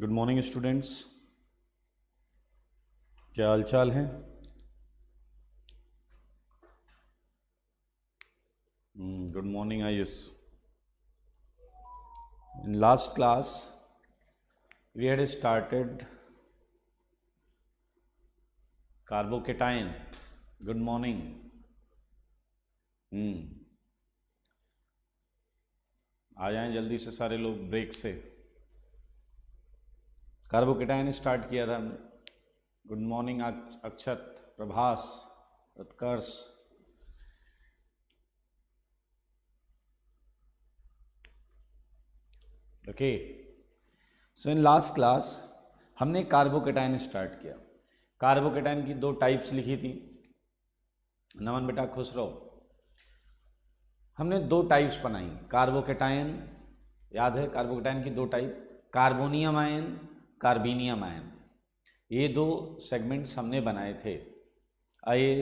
Good morning students, क्या हाल चाल है। Good morning Ayush. In last class we had started carbocation. Good morning. आ जाएं जल्दी से सारे लोग ब्रेक से। कार्बोकेटाइन स्टार्ट किया था हमने। गुड मॉर्निंग अक्षत, प्रभास, उत्कर्ष। ओके, सो इन लास्ट क्लास हमने कार्बोकेटाइन स्टार्ट किया। कार्बोकेटाइन की दो टाइप्स लिखी थी। नमन बेटा खुश रहो। हमने दो टाइप्स बनाई कार्बोकेटाइन, याद है कार्बोकेटाइन की दो टाइप, कार्बोनियम आयन, कार्बेनियम आयन। ये दो सेगमेंट्स हमने बनाए थे। आइए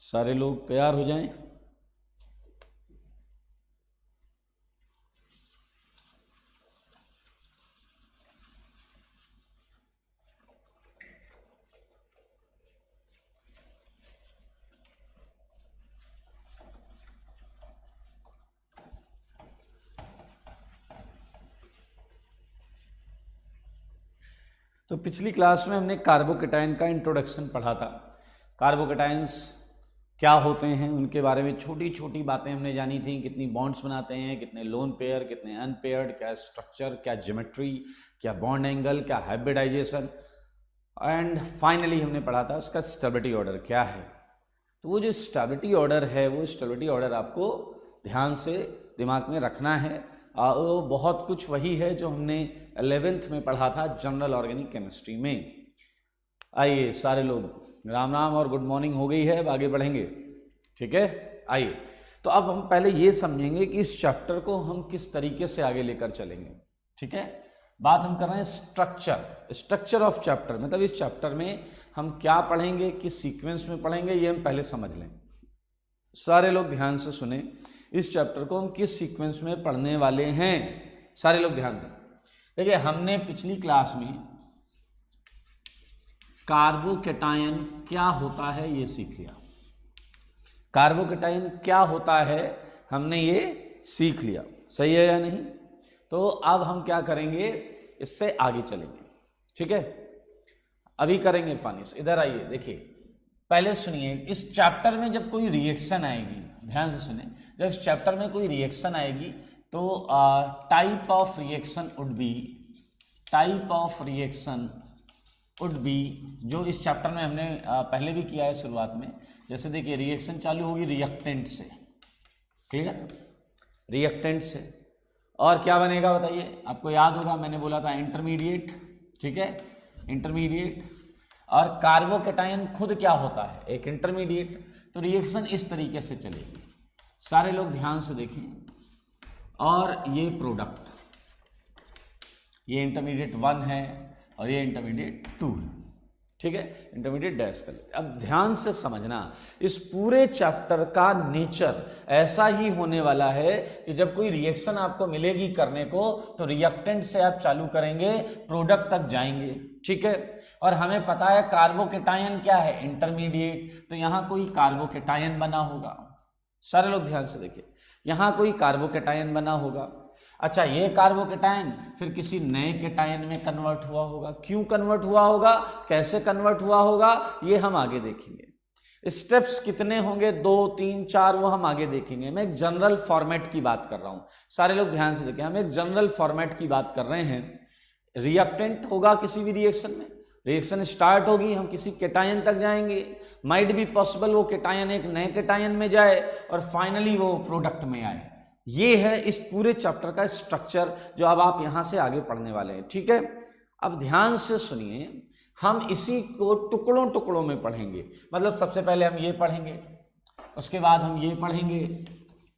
सारे लोग तैयार हो जाएं। तो पिछली क्लास में हमने कार्बोकेटाइन का इंट्रोडक्शन पढ़ा था। कार्बोकेटाइन्स क्या होते हैं उनके बारे में छोटी छोटी बातें हमने जानी थी। कितनी बॉन्ड्स बनाते हैं, कितने लोन पेयर, कितने अनपेयर्ड, क्या स्ट्रक्चर, क्या ज्योमेट्री, क्या बॉन्ड एंगल, क्या हाइब्रिडाइजेशन, एंड फाइनली हमने पढ़ा था उसका स्टेबिलिटी ऑर्डर क्या है। तो वो जो स्टेबिलिटी ऑर्डर है, वो स्टेबिलिटी ऑर्डर आपको ध्यान से दिमाग में रखना है। वो बहुत कुछ वही है जो हमने 11th में पढ़ा था जनरल ऑर्गेनिक केमिस्ट्री में। आइए सारे लोग राम राम और गुड मॉर्निंग हो गई है, अब आगे बढ़ेंगे। ठीक है, आइए तो अब हम पहले ये समझेंगे कि इस चैप्टर को हम किस तरीके से आगे लेकर चलेंगे। ठीक है, बात हम कर रहे हैं स्ट्रक्चर ऑफ चैप्टर, मतलब इस चैप्टर में हम क्या पढ़ेंगे, किस सीक्वेंस में पढ़ेंगे, ये हम पहले समझ लें। सारे लोग ध्यान से सुने, इस चैप्टर को हम किस सीक्वेंस में पढ़ने वाले हैं, सारे लोग ध्यान दें। देखिए हमने पिछली क्लास में कार्बोकेटाइन क्या होता है ये सीख लिया। कार्बोकेटाइन क्या होता है हमने ये सीख लिया, सही है या नहीं। तो अब हम क्या करेंगे, इससे आगे चलेंगे। ठीक है, अभी करेंगे फानिस। इधर आइए, देखिए पहले सुनिए, इस चैप्टर में जब कोई रिएक्शन आएगी, ध्यान से सुने, जब इस चैप्टर में कोई रिएक्शन आएगी तो type of reaction would be जो इस चैप्टर में हमने पहले भी किया है शुरुआत में। जैसे देखिए रिएक्शन चालू होगी रिएक्टेंट से, क्लियर, रिएक्टेंट से, और क्या बनेगा बताइए, आपको याद होगा मैंने बोला था इंटरमीडिएट। ठीक है, इंटरमीडिएट, और कार्बोकेटाइन खुद क्या होता है, एक इंटरमीडिएट। तो रिएक्शन इस तरीके से चलेगी, सारे लोग ध्यान से देखें। और ये प्रोडक्ट, ये इंटरमीडिएट 1 है और ये इंटरमीडिएट 2 है। ठीक है, इंटरमीडिएट डैश कर लेते। अब ध्यान से समझना, इस पूरे चैप्टर का नेचर ऐसा ही होने वाला है कि जब कोई रिएक्शन आपको मिलेगी करने को, तो रिएक्टेंट से आप चालू करेंगे, प्रोडक्ट तक जाएंगे। ठीक है, और हमें पता है कार्बोकेटाइन क्या है, इंटरमीडिएट। तो यहां कोई कार्बोकेटाइन बना होगा, सारे लोग ध्यान से देखिए, यहां कोई कार्बोकेटाइन बना होगा। अच्छा, ये कार्बोकेटाइन फिर किसी नए केटाइन में कन्वर्ट हुआ होगा। क्यों कन्वर्ट हुआ होगा, कैसे कन्वर्ट हुआ होगा, ये हम आगे देखेंगे। स्टेप्स कितने होंगे, 2, 3, 4, वो हम आगे देखेंगे। मैं एक जनरल फॉर्मेट की बात कर रहा हूं, सारे लोग ध्यान से देखें, हम एक जनरल फॉर्मेट की बात कर रहे हैं। रिएक्टेंट होगा किसी भी रिएक्शन में, रिएक्शन स्टार्ट होगी, हम किसी केटायन तक जाएंगे, माइट बी पॉसिबल वो केटायन एक नए केटायन में जाए और फाइनली वो प्रोडक्ट में आए। ये है इस पूरे चैप्टर का स्ट्रक्चर जो अब आप यहां से आगे पढ़ने वाले हैं। ठीक है, अब ध्यान से सुनिए, हम इसी को टुकड़ों टुकड़ों में पढ़ेंगे। मतलब सबसे पहले हम ये पढ़ेंगे, उसके बाद हम ये पढ़ेंगे,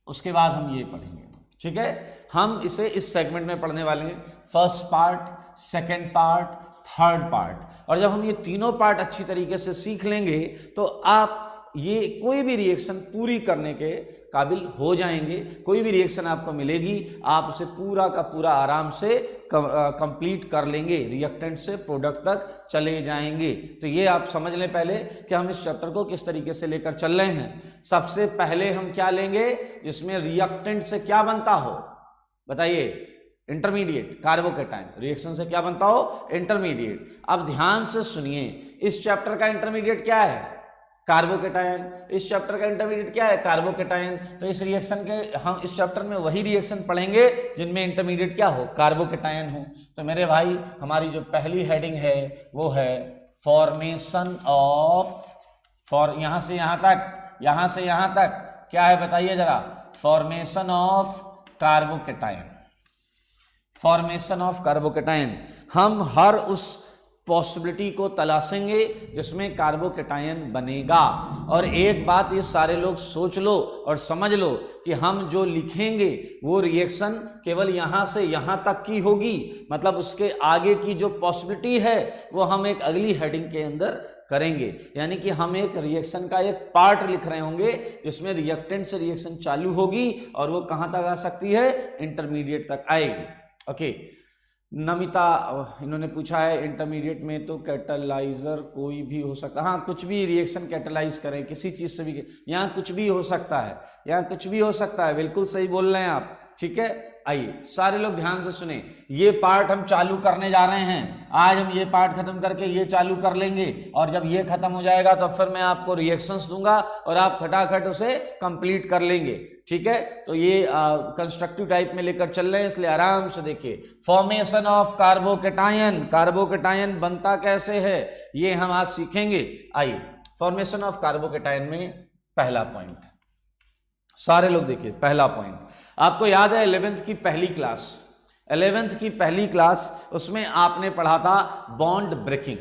उसके बाद हम ये पढ़ेंगे। ठीक है, हम इसे इस सेगमेंट में पढ़ने वाले हैं, first part, second part, third part. और जब हम ये तीनों पार्ट अच्छी तरीके से सीख लेंगे तो आप ये कोई भी रिएक्शन पूरी करने के काबिल हो जाएंगे। कोई भी रिएक्शन आपको मिलेगी आप उसे पूरा का पूरा आराम से कंप्लीट कर लेंगे, रिएक्टेंट से प्रोडक्ट तक चले जाएंगे। तो ये आप समझ लें पहले कि हम इस चैप्टर को किस तरीके से लेकर चल रहे हैं। सबसे पहले हम क्या लेंगे जिसमें रिएक्टेंट से क्या बनता हो, बताइए, इंटरमीडिएट कार्बोकेटायन। रिएक्शन से क्या बनता हो, इंटरमीडिएट। अब ध्यान से सुनिए, इस चैप्टर का इंटरमीडिएट क्या है, कार्बोकेटायन। इस चैप्टर का इंटरमीडिएट क्या है, कार्बोकेटायन। तो इस रिएक्शन के हम इस चैप्टर में वही रिएक्शन पढ़ेंगे जिनमें इंटरमीडिएट क्या हो, कार्बोकेटायन हो। तो मेरे भाई हमारी जो पहली हेडिंग है वो है फॉर्मेशन ऑफ, यहां से यहां तक, यहां से यहां तक क्या है बताइए जरा, formation of carbocation. Formation of carbocation. हम हर उस पॉसिबिलिटी को तलाशेंगे जिसमें कार्बोकेटायन बनेगा। और एक बात ये सारे लोग सोच लो और समझ लो कि हम जो लिखेंगे वो रिएक्शन केवल यहां से यहां तक की होगी, मतलब उसके आगे की जो पॉसिबिलिटी है वो हम एक अगली हेडिंग के अंदर करेंगे। यानी कि हम एक रिएक्शन का एक पार्ट लिख रहे होंगे जिसमें रिएक्टेंट से रिएक्शन चालू होगी और वो कहां तक आ सकती है, इंटरमीडिएट तक आएगी। ओके, नमिता इन्होंने पूछा है इंटरमीडिएट में तो कैटालाइजर कोई भी हो सकता है। हाँ, कुछ भी रिएक्शन कैटालाइज करें किसी चीज से भी, यहाँ कुछ भी हो सकता है, यहाँ कुछ भी हो सकता है, बिल्कुल सही बोल रहे हैं आप। ठीक है, आइए सारे लोग ध्यान से सुने, ये पार्ट हम चालू करने जा रहे हैं। आज हम ये पार्ट खत्म करके ये चालू कर लेंगे और जब ये खत्म हो जाएगा तो फिर मैं आपको रिएक्शंस दूंगा और आप खटाखट उसे कंप्लीट कर लेंगे। ठीक है, तो ये कंस्ट्रक्टिव टाइप में लेकर चल रहे हैं, इसलिए आराम से देखिए। फॉर्मेशन ऑफ कार्बोकेटायन, कार्बोकेटायन बनता कैसे है ये हम आज सीखेंगे। आइए, फॉर्मेशन ऑफ कार्बोकेटायन में पहला पॉइंट, सारे लोग देखिए, पहला पॉइंट आपको याद है 11th की पहली क्लास, 11th की पहली क्लास, उसमें आपने पढ़ा था बॉन्ड ब्रेकिंग।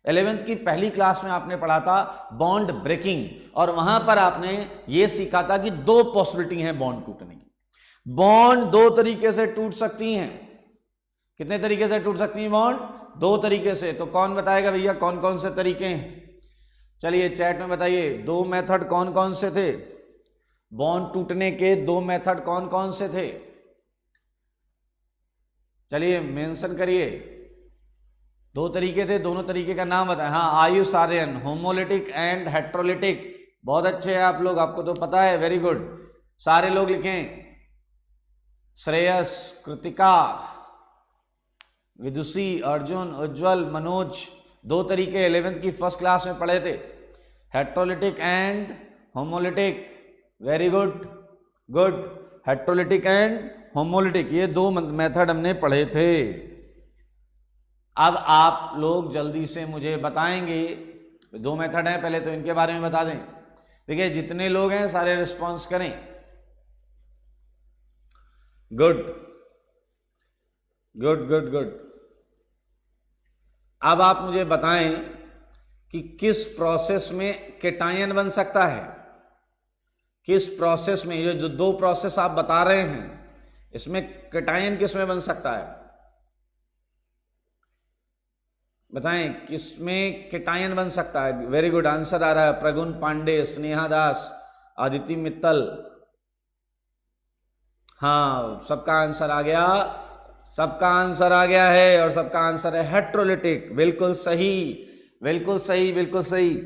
11th की पहली क्लास में आपने पढ़ा था बॉन्ड ब्रेकिंग और वहां पर आपने ये सीखा था कि दो पॉसिबिलिटी है बॉन्ड टूटने की। बॉन्ड दो तरीके से टूट सकती हैं। कितने तरीके से टूट सकती हैं बॉन्ड, दो तरीके से। तो कौन बताएगा भैया कौन कौन से तरीके हैं, चलिए चैट में बताइए। दो मेथड कौन कौन से थे, बॉन्ड टूटने के दो मेथड कौन कौन से थे, चलिए मेंशन करिए। दो तरीके थे, दोनों तरीके का नाम बताएं। हाँ, Ayush Aryan, homolytic and heterolytic. बहुत अच्छे हैं आप लोग, आपको तो पता है, वेरी गुड। सारे लोग लिखें, श्रेयस, कृतिका, विदुषी, अर्जुन, उज्जवल, मनोज। दो तरीके 11th की फर्स्ट क्लास में पढ़े थे, heterolytic and homolytic. Very good, good. Heterolytic and homolytic, ये दो मेथड हमने पढ़े थे। अब आप लोग जल्दी से मुझे बताएंगे, दो मेथड हैं, पहले तो इनके बारे में बता दें। देखिए जितने लोग हैं सारे रिस्पॉन्स करें। Good good good good. अब आप मुझे बताएं कि किस प्रोसेस में केटायन बन सकता है, किस प्रोसेस में, ये जो दो प्रोसेस आप बता रहे हैं इसमें केटायन किस में बन सकता है, बताएं किसमें केटायन बन सकता है। वेरी गुड, आंसर आ रहा है। प्रगुण पांडे, स्नेहा दास, आदिति मित्तल, हाँ सबका आंसर आ गया, सबका आंसर आ गया है और सबका आंसर है हेट्रोलिटिक। बिल्कुल सही, बिल्कुल सही, बिल्कुल सही।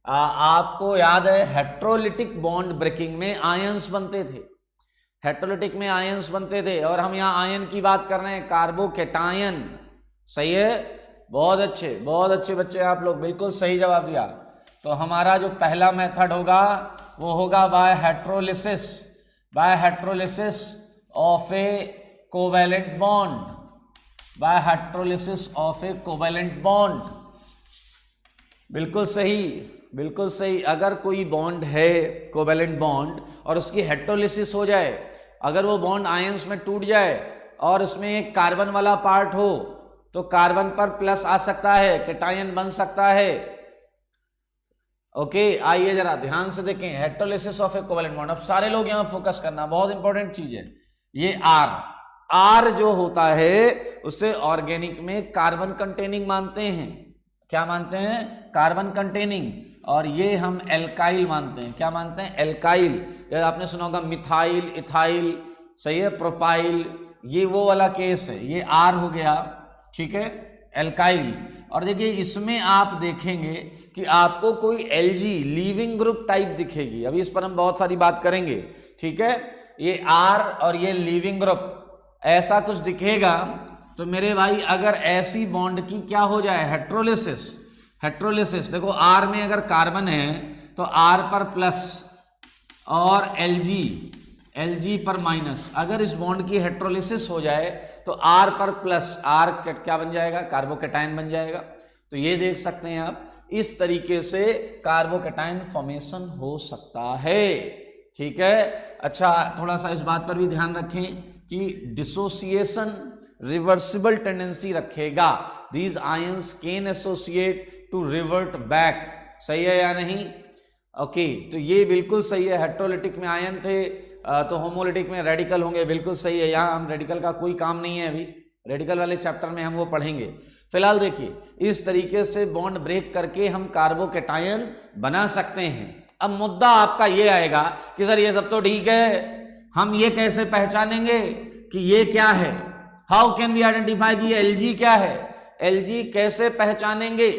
आपको याद है हेट्रोलिटिक बॉन्ड ब्रेकिंग में आयंस बनते थे, हेट्रोलिटिक में आयंस बनते थे और हम यहाँ आयन की बात कर रहे हैं, कार्बोकेटायन। सही है, बहुत अच्छे, बहुत अच्छे बच्चे आप लोग, बिल्कुल सही जवाब दिया। तो हमारा जो पहला मेथड होगा वो होगा by heterolysis, by heterolysis of a covalent bond, by heterolysis of a covalent bond. बिल्कुल सही, बिल्कुल सही। अगर कोई बॉन्ड है कोवैलेंट बॉन्ड और उसकी हेट्रोलिसिस हो जाए, अगर वो बॉन्ड आयंस में टूट जाए और उसमें एक कार्बन वाला पार्ट हो तो कार्बन पर प्लस आ सकता है, केटायन बन सकता है। ओके, आइए जरा ध्यान से देखें, हेट्रोलिसिस ऑफ ए कोवैलेंट बॉन्ड। अब सारे लोग यहां फोकस करना, बहुत इंपॉर्टेंट चीज है ये। आर जो होता है उसे ऑर्गेनिक में कार्बन कंटेनिंग मानते हैं। क्या मानते हैं, कार्बन कंटेनिंग। और ये हम एल्काइल मानते हैं। क्या मानते हैं? एल्काइल। जैसे आपने सुना होगा मिथाइल, इथाइल, सही है, प्रोपाइल, ये वो वाला केस है, ये आर हो गया, ठीक है, एल्काइल। और देखिए इसमें आप देखेंगे कि आपको कोई एलजी लीविंग ग्रुप टाइप दिखेगी, अभी इस पर हम बहुत सारी बात करेंगे, ठीक है। ये आर और ये लीविंग ग्रुप ऐसा कुछ दिखेगा, तो मेरे भाई अगर ऐसी बॉन्ड की क्या हो जाए, हेट्रोलिसिस, हेट्रोलिसिस, देखो आर में अगर कार्बन है तो आर पर प्लस और एलजी पर माइनस, अगर इस बॉन्ड की हेट्रोलिसिस हो जाए तो आर पर प्लस, आर क्या बन जाएगा, कार्बोकैटायन बन जाएगा। तो ये देख सकते हैं आप, इस तरीके से कार्बोकैटायन फॉर्मेशन हो सकता है, ठीक है। अच्छा, थोड़ा सा इस बात पर भी ध्यान रखें कि डिसोसिएशन रिवर्सिबल टेंडेंसी रखेगा, these ions can associate to revert back, सही है या नहीं? ओके, तो ये बिल्कुल सही है। हेट्रोलिटिक में आयन थे तो होमोलिटिक में रेडिकल होंगे, बिल्कुल सही है। यहाँ हम रेडिकल का कोई काम नहीं है, अभी रेडिकल वाले चैप्टर में हम वो पढ़ेंगे। फिलहाल देखिए इस तरीके से बॉन्ड ब्रेक करके हम कार्बोकैटायन बना सकते हैं। अब मुद्दा आपका ये आएगा कि सर ये सब तो ठीक है, हम ये कैसे पहचानेंगे कि ये क्या है? हाउ कैन वी आइडेंटिफाई कि ये एलजी क्या है? एलजी कैसे पहचानेंगे?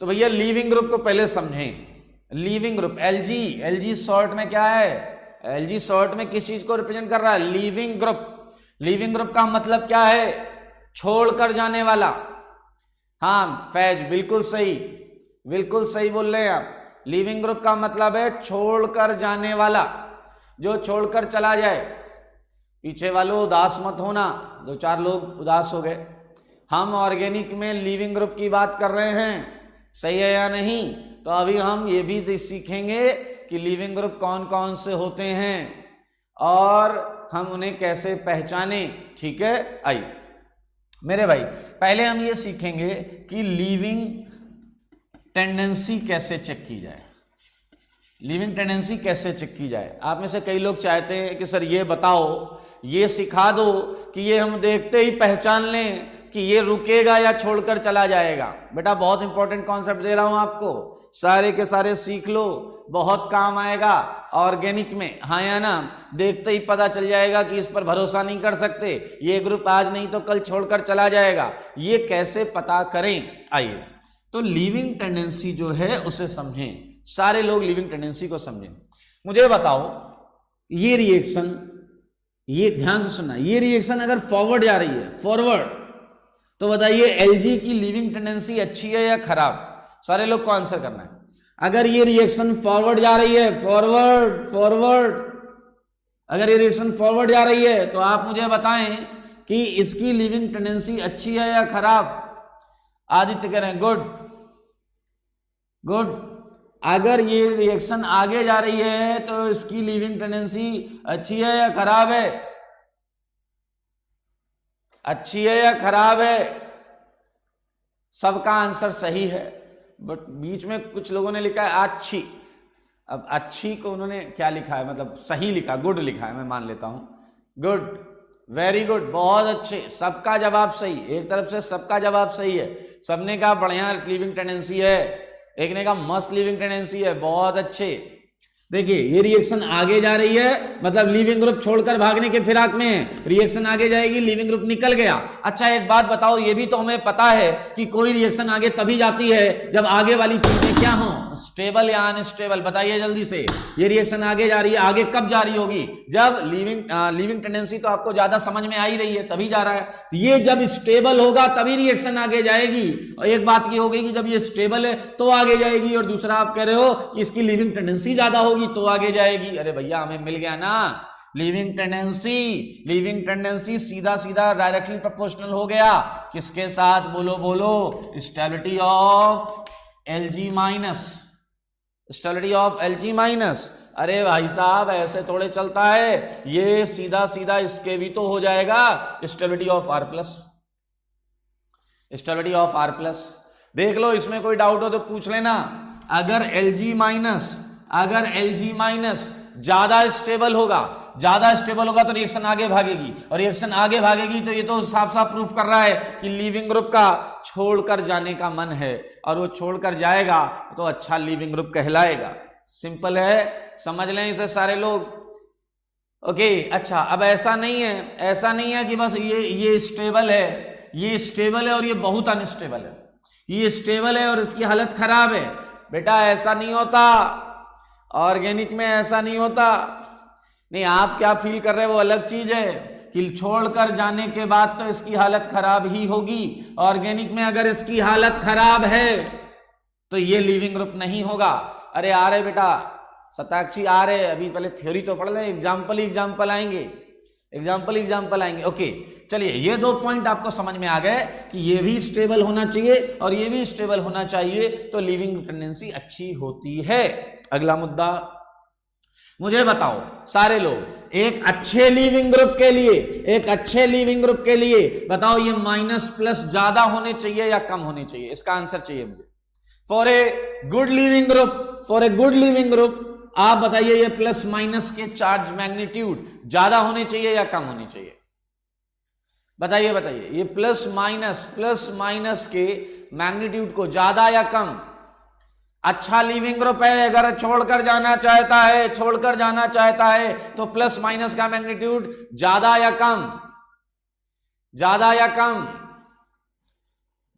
तो भैया लीविंग ग्रुप को पहले समझें। लीविंग ग्रुप एलजी शॉर्ट में क्या है? एलजी शॉर्ट में किस चीज को रिप्रेजेंट कर रहा है? Leaving group. लीविंग ग्रुप का मतलब क्या है? छोड़कर जाने वाला। हाँ फैज, बिल्कुल सही बोल रहे हैं आप। लीविंग ग्रुप का मतलब है छोड़कर जाने वाला, जो छोड़कर चला जाए। पीछे वालों उदास मत होना, 2-4 लोग उदास हो गए। हम ऑर्गेनिक में लीविंग ग्रुप की बात कर रहे हैं, सही है या नहीं? तो अभी हम ये भी सीखेंगे कि लीविंग ग्रुप कौन कौन से होते हैं और हम उन्हें कैसे पहचाने, ठीक है। आइए मेरे भाई, पहले हम ये सीखेंगे कि लीविंग टेंडेंसी कैसे चेक की जाए। लीविंग टेंडेंसी कैसे चेक की जाए? आप में से कई लोग चाहते हैं कि सर ये बताओ, ये सिखा दो कि ये हम देखते ही पहचान लें कि ये रुकेगा या छोड़कर चला जाएगा। बेटा बहुत इंपॉर्टेंट कॉन्सेप्ट दे रहा हूं आपको, सारे के सारे सीख लो, बहुत काम आएगा ऑर्गेनिक में, हाँ या ना? देखते ही पता चल जाएगा कि इस पर भरोसा नहीं कर सकते, ये ग्रुप आज नहीं तो कल छोड़कर चला जाएगा। ये कैसे पता करें? आइए तो लीविंग टेंडेंसी जो है उसे समझें, सारे लोग लिविंग टेंडेंसी को समझें। मुझे बताओ ये रिएक्शन, ये ध्यान से सुनना, ये रिएक्शन अगर फॉरवर्ड जा रही है, फॉरवर्ड, तो बताइए एलजी की लिविंग टेंडेंसी अच्छी है या खराब? सारे लोग को आंसर करना है। अगर ये रिएक्शन फॉरवर्ड जा रही है, फॉरवर्ड, अगर ये रिएक्शन फॉरवर्ड जा रही है तो आप मुझे बताएं कि इसकी लिविंग टेंडेंसी अच्छी है या खराब? आदित्य कह रहे हैं गुड। अगर ये रिएक्शन आगे जा रही है तो इसकी लिविंग टेंडेंसी अच्छी है या खराब है? अच्छी है या खराब है? सबका आंसर सही है, बट बीच में कुछ लोगों ने लिखा है अच्छी। अब अच्छी को उन्होंने क्या लिखा है, मतलब सही लिखा, गुड लिखा है, मैं मान लेता हूं गुड, वेरी गुड, बहुत अच्छे, सबका जवाब सही। एक तरफ से सबका जवाब सही है, सबने कहा बढ़िया लिविंग टेंडेंसी है, एक ने कहा मस्त लिविंग टेंडेंसी है, बहुत अच्छे। देखिए ये रिएक्शन आगे जा रही है, मतलब लिविंग ग्रुप छोड़कर भागने के फिराक में है, रिएक्शन आगे जाएगी, लिविंग ग्रुप निकल गया। अच्छा एक बात बताओ, ये भी तो हमें पता है कि कोई रिएक्शन आगे तभी जाती है जब आगे वाली चीजें क्या हो, स्टेबल या अनस्टेबल। बताइए जल्दी से, ये रिएक्शन आगे जा रही है, आगे कब जा रही होगी? जब लिविंग टेंडेंसी तो आपको ज्यादा समझ में आ ही रही है, तभी जा रहा है। तो ये जब स्टेबल होगा तभी रिएक्शन आगे जाएगी। और एक बात की हो गई कि जब ये स्टेबल है तो आगे जाएगी, और दूसरा आप कह रहे हो कि इसकी लिविंग टेंडेंसी ज्यादा होगी तो आगे जाएगी। अरे भैया हमें मिल गया ना लिविंग टेंडेंसी सीधा सीधा डायरेक्टली प्रोपोर्शनल हो गया किसके साथ? बोलो, stability of Lg minus, stability of Lg minus. अरे भाई साहब ऐसे थोड़े चलता है, ये सीधा सीधा इसके भी तो हो जाएगा stability of R plus, stability of R plus. देख लो, इसमें कोई डाउट हो तो पूछ लेना। अगर Lg माइनस ज्यादा स्टेबल होगा, ज्यादा स्टेबल होगा तो रिएक्शन आगे भागेगी, और रिएक्शन आगे भागेगी तो ये तो साफ साफ प्रूफ कर रहा है कि लिविंग ग्रुप का छोड़कर जाने का मन है, और वो छोड़कर जाएगा तो अच्छा लिविंग ग्रुप कहलाएगा। सिंपल है, समझ लें इसे सारे लोग। ओके अच्छा, अब ऐसा नहीं है कि बस ये स्टेबल है, ये स्टेबल है और ये बहुत अनस्टेबल है, ये स्टेबल है और इसकी हालत खराब है। बेटा ऐसा नहीं होता, ऑर्गेनिक में ऐसा नहीं होता। नहीं, आप क्या फील कर रहे हैं वो अलग चीज है कि छोड़कर जाने के बाद तो इसकी हालत खराब ही होगी। ऑर्गेनिक में अगर इसकी हालत खराब है तो ये लिविंग ग्रुप नहीं होगा। अरे आ रहे बेटा सताक्षी, आ रहे, अभी पहले थ्योरी तो पढ़ ले, एग्जाम्पल आएंगे। ओके चलिए, ये 2 पॉइंट आपको समझ में आ गए कि ये भी स्टेबल होना चाहिए और ये भी स्टेबल होना चाहिए, तो लिविंग टेंडेंसी अच्छी होती है। अगला मुद्दा मुझे बताओ सारे लोग, एक अच्छे लिविंग ग्रुप के लिए बताओ ये माइनस प्लस ज्यादा होने चाहिए या कम होने चाहिए? इसका आंसर चाहिए मुझे। For a good leaving group आप बताइए, ये प्लस माइनस के चार्ज मैग्नीट्यूड ज्यादा होने चाहिए या कम होने चाहिए? बताइए ये प्लस माइनस के मैग्नीट्यूड को ज्यादा या कम? अच्छा लिविंग ग्रुप है, अगर छोड़कर जाना चाहता है तो प्लस माइनस का मैग्नीट्यूड ज्यादा या कम?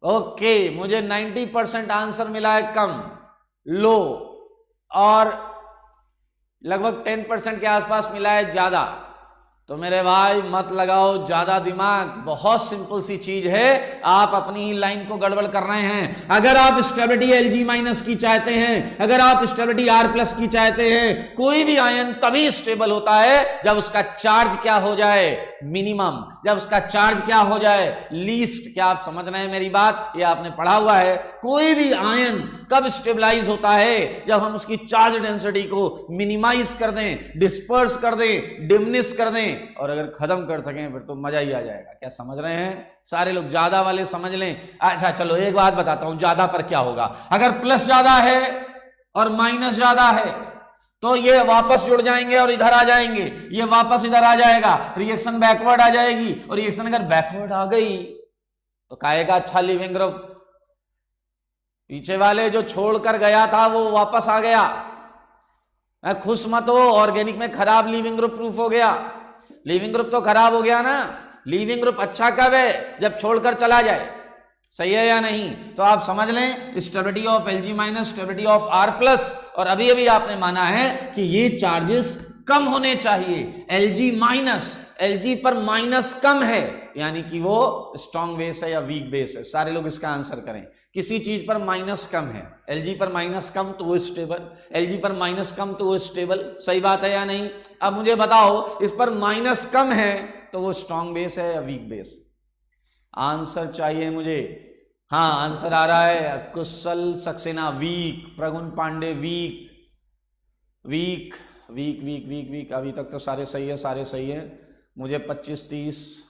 ओके, मुझे 90% आंसर मिला है कम, लो, और लगभग 10% के आसपास मिला है ज्यादा। तो मेरे भाई मत लगाओ ज्यादा दिमाग, बहुत सिंपल सी चीज है, आप अपनी ही लाइन को गड़बड़ कर रहे हैं। अगर आप स्टेबिलिटी Lg माइनस की चाहते हैं, अगर आप स्टेबिलिटी R प्लस की चाहते हैं, कोई भी आयन तभी स्टेबल होता है जब उसका चार्ज क्या हो जाए, मिनिमम, जब उसका चार्ज क्या हो जाए, लीस्ट। क्या आप समझ रहे हैं मेरी बात? ये आपने पढ़ा हुआ है। कोई भी आयन कब स्टेबलाइज होता है? जब हम उसकी चार्ज डेंसिटी को मिनिमाइज कर दें, डिस्पर्स कर दें, डिमिनिश कर दें, और अगर खत्म कर सकें फिर तो मजा ही आ जाएगा। क्या समझ रहे हैं सारे लोग? ज्यादा वाले समझ लें। अच्छा चलो एक बात बताता हूं, ज्यादा पर क्या होगा। अगर प्लस ज्यादा है और माइनस ज्यादा है तो ये वापस जुड़ जाएंगे और इधर आ जाएंगे, ये वापस इधर आ जाएगा, रिएक्शन बैकवर्ड आ जाएगी, और रिएक्शन अगर बैकवर्ड आ गई तो काहेगा अच्छा लिविंग ग्रुप। पीछे वाले जो छोड़कर गया था वो वापस आ गया, खुश मत हो, ऑर्गेनिक में खराब लिविंग ग्रुप प्रूफ हो गया। लिविंग ग्रुप तो खराब हो गया ना। लिविंग ग्रुप अच्छा कब है? जब छोड़कर चला जाए। सही है या नहीं? तो आप समझ लें stability of Lg minus, stability of R plus, और अभी आपने माना है कि ये चार्जेस कम होने चाहिए। Lg पर माइनस कम है, यानी कि वो स्ट्रॉन्ग बेस है या वीक बेस है? सारे लोग इसका आंसर करें। किसी चीज पर माइनस कम है, Lg पर माइनस कम तो वो स्टेबल, Lg पर माइनस कम तो वो स्टेबल। सही बात है या नहीं? अब मुझे बताओ, इस पर माइनस कम है तो वो स्ट्रॉन्ग बेस है या वीक बेस? आंसर चाहिए मुझे। हाँ आंसर आ रहा है, कुशल सक्सेना वीक, प्रगुण पांडे वीक। अभी तक तो सारे सही है। मुझे 25, 30,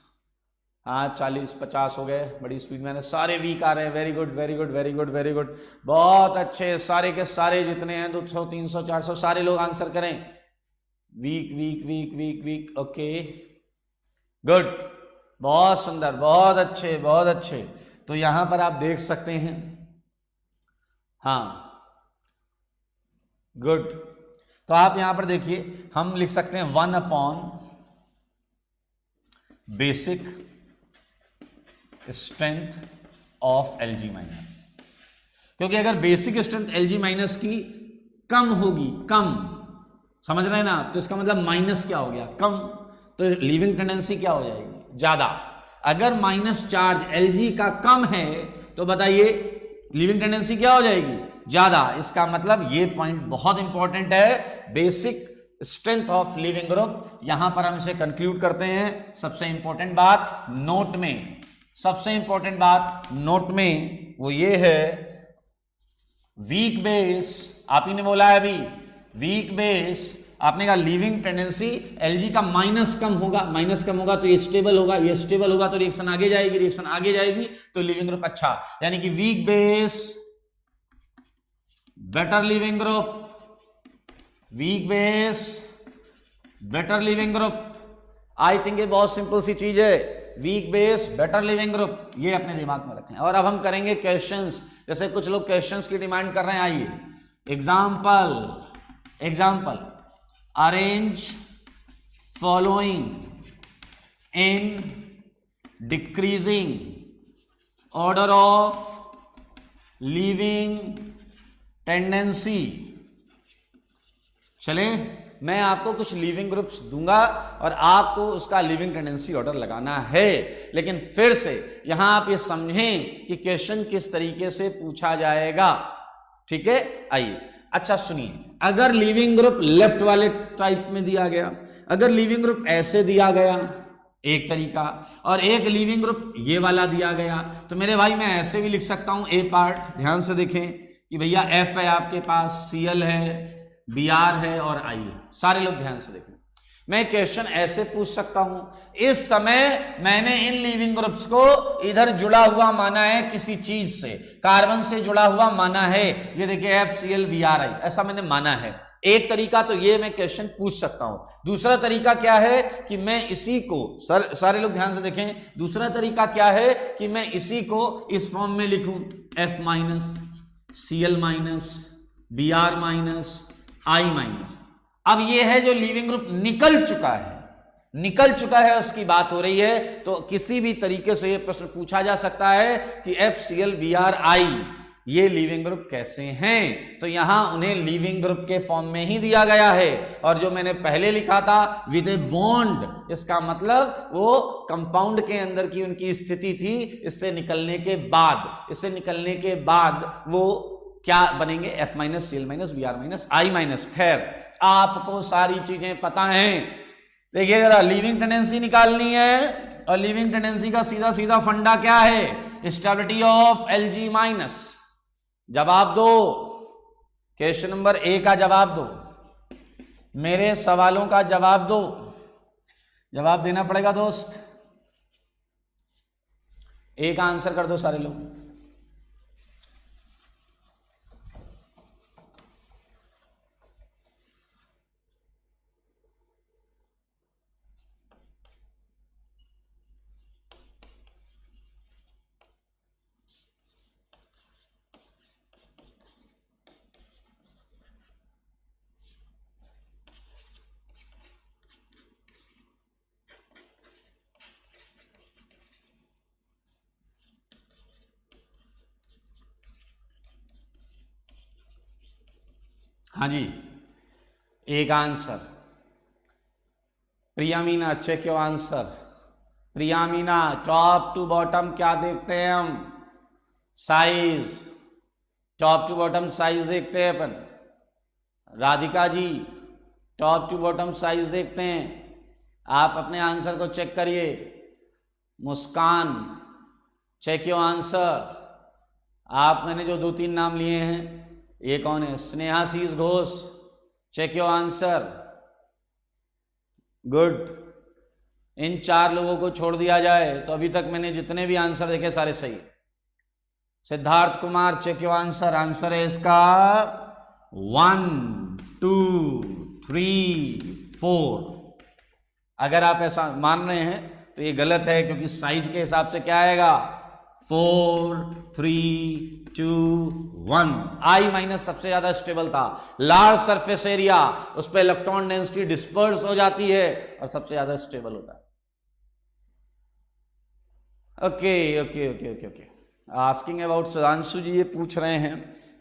हाँ 40, 50 हो गए, बड़ी स्पीड में सारे वीक आ रहे हैं। वेरी गुड, बहुत अच्छे। सारे के सारे जितने हैं 200, 300, 400 सारे लोग आंसर करें। वीक। ओके गुड, बहुत सुंदर, बहुत अच्छे। तो यहां पर आप देख सकते हैं, हाँ गुड। तो आप यहां पर देखिए, हम लिख सकते हैं 1 upon basic strength of Lg minus, क्योंकि अगर बेसिक स्ट्रेंथ Lg माइनस की कम होगी, समझ रहे हैं ना? तो इसका मतलब माइनस क्या हो गया? कम, तो लिविंग टेंडेंसी क्या हो जाएगी? ज्यादा। अगर माइनस चार्ज Lg का कम है तो बताइए लिविंग टेंडेंसी क्या हो जाएगी? ज्यादा। इसका मतलब ये पॉइंट बहुत इंपॉर्टेंट है, basic strength of leaving group. यहां पर हम इसे कंक्लूड करते हैं। सबसे इंपॉर्टेंट बात नोट में वो ये है, वीक बेस, आप ही ने बोला है अभी, वीक बेस, आपने कहा लिविंग टेंडेंसी Lg का माइनस कम होगा तो ये स्टेबल होगा, तो रिएक्शन आगे जाएगी, तो लिविंग ग्रुप अच्छा, यानी कि weak base better leaving group, weak base better leaving group. I think ये बहुत सिंपल सी चीज है, weak base better leaving group, ये अपने दिमाग में रखें। और अब हम करेंगे क्वेश्चंस, जैसे कुछ लोग क्वेश्चंस की डिमांड कर रहे हैं, आइए example arrange following in decreasing order of leaving tendency. चले, मैं आपको कुछ लिविंग ग्रुप्स दूंगा और आपको उसका लिविंग टेंडेंसी ऑर्डर लगाना है। लेकिन फिर से यहां आप ये समझें कि क्वेश्चन किस तरीके से पूछा जाएगा, ठीक है। आइए, अच्छा सुनिए, अगर लिविंग ग्रुप लेफ्ट वाले टाइप में दिया गया, अगर लिविंग ग्रुप ऐसे दिया गया एक तरीका, और एक लिविंग ग्रुप ये वाला दिया गया, तो मेरे भाई मैं ऐसे भी लिख सकता हूं। ए पार्ट ध्यान से देखें कि भैया एफ है आपके पास, सीएल है, बीआर है और आई है। सारे लोग ध्यान से देखें, मैं क्वेश्चन ऐसे पूछ सकता हूं, इस समय मैंने इन लिविंग ग्रुप्स को इधर जुड़ा हुआ माना है, किसी चीज से, कार्बन से जुड़ा हुआ माना है, ये देखिए F C L B R I, ऐसा मैंने माना है। एक तरीका तो ये मैं क्वेश्चन पूछ सकता हूं। दूसरा तरीका क्या है कि मैं इसी को, सारे लोग ध्यान से देखें, दूसरा तरीका क्या है कि मैं इसी को इस फॉर्म में लिखूं, F minus C L minus B R minus I minus. अब ये है जो लिविंग ग्रुप निकल चुका है उसकी बात हो रही है। तो किसी भी तरीके से ये प्रश्न पूछा जा सकता है कि F C L B R I ये लिविंग ग्रुप कैसे हैं, तो यहां उन्हें लिविंग ग्रुप के फॉर्म में ही दिया गया है। और जो मैंने पहले लिखा था विद ए बॉन्ड, इसका मतलब वो कंपाउंड के अंदर की उनकी स्थिति थी, इससे निकलने के बाद वो क्या बनेंगे, F minus C L minus B R minus I minus. खैर, आपको सारी चीजें पता हैं। देखिए जरा, लिविंग टेंडेंसी निकालनी है, और लिविंग टेंडेंसी का सीधा सीधा फंडा क्या है, स्टेबिलिटी ऑफ एलजी माइनस। जवाब दो, क्वेश्चन नंबर ए का जवाब दो, मेरे सवालों का जवाब दो, जवाब देना पड़ेगा दोस्त। ए का आंसर कर दो सारे लोग। हाँ जी, एक answer. Priya Meena, check your answer. Priya Meena, top to bottom क्या देखते हैं हम, size, top to bottom size देखते हैं अपन। Radhika ji, top to bottom size देखते हैं। आप अपने आंसर को चेक करिए। Muskan, check your answer. आप, मैंने जो 2-3 नाम लिए हैं, ये कौन है, स्नेहा सीस Ghosh, check your answer. Good, इन 4 लोगों को छोड़ दिया जाए तो अभी तक मैंने जितने भी आंसर देखे सारे सही। Siddharth Kumar, check your answer. Answer है इसका 1 2 3 4। अगर आप ऐसा मान रहे हैं तो ये गलत है, क्योंकि साइज के हिसाब से क्या आएगा, 4 3 2 1। आई माइनस सबसे ज्यादा स्टेबल था। लार्ज सरफेस एरिया, उस पर इलेक्ट्रॉन डेंसिटी डिस्पर्स हो जाती है और सबसे ज्यादा स्टेबल होता है। Okay okay okay okay okay. Asking about, Sudhanshu ji ये पूछ रहे हैं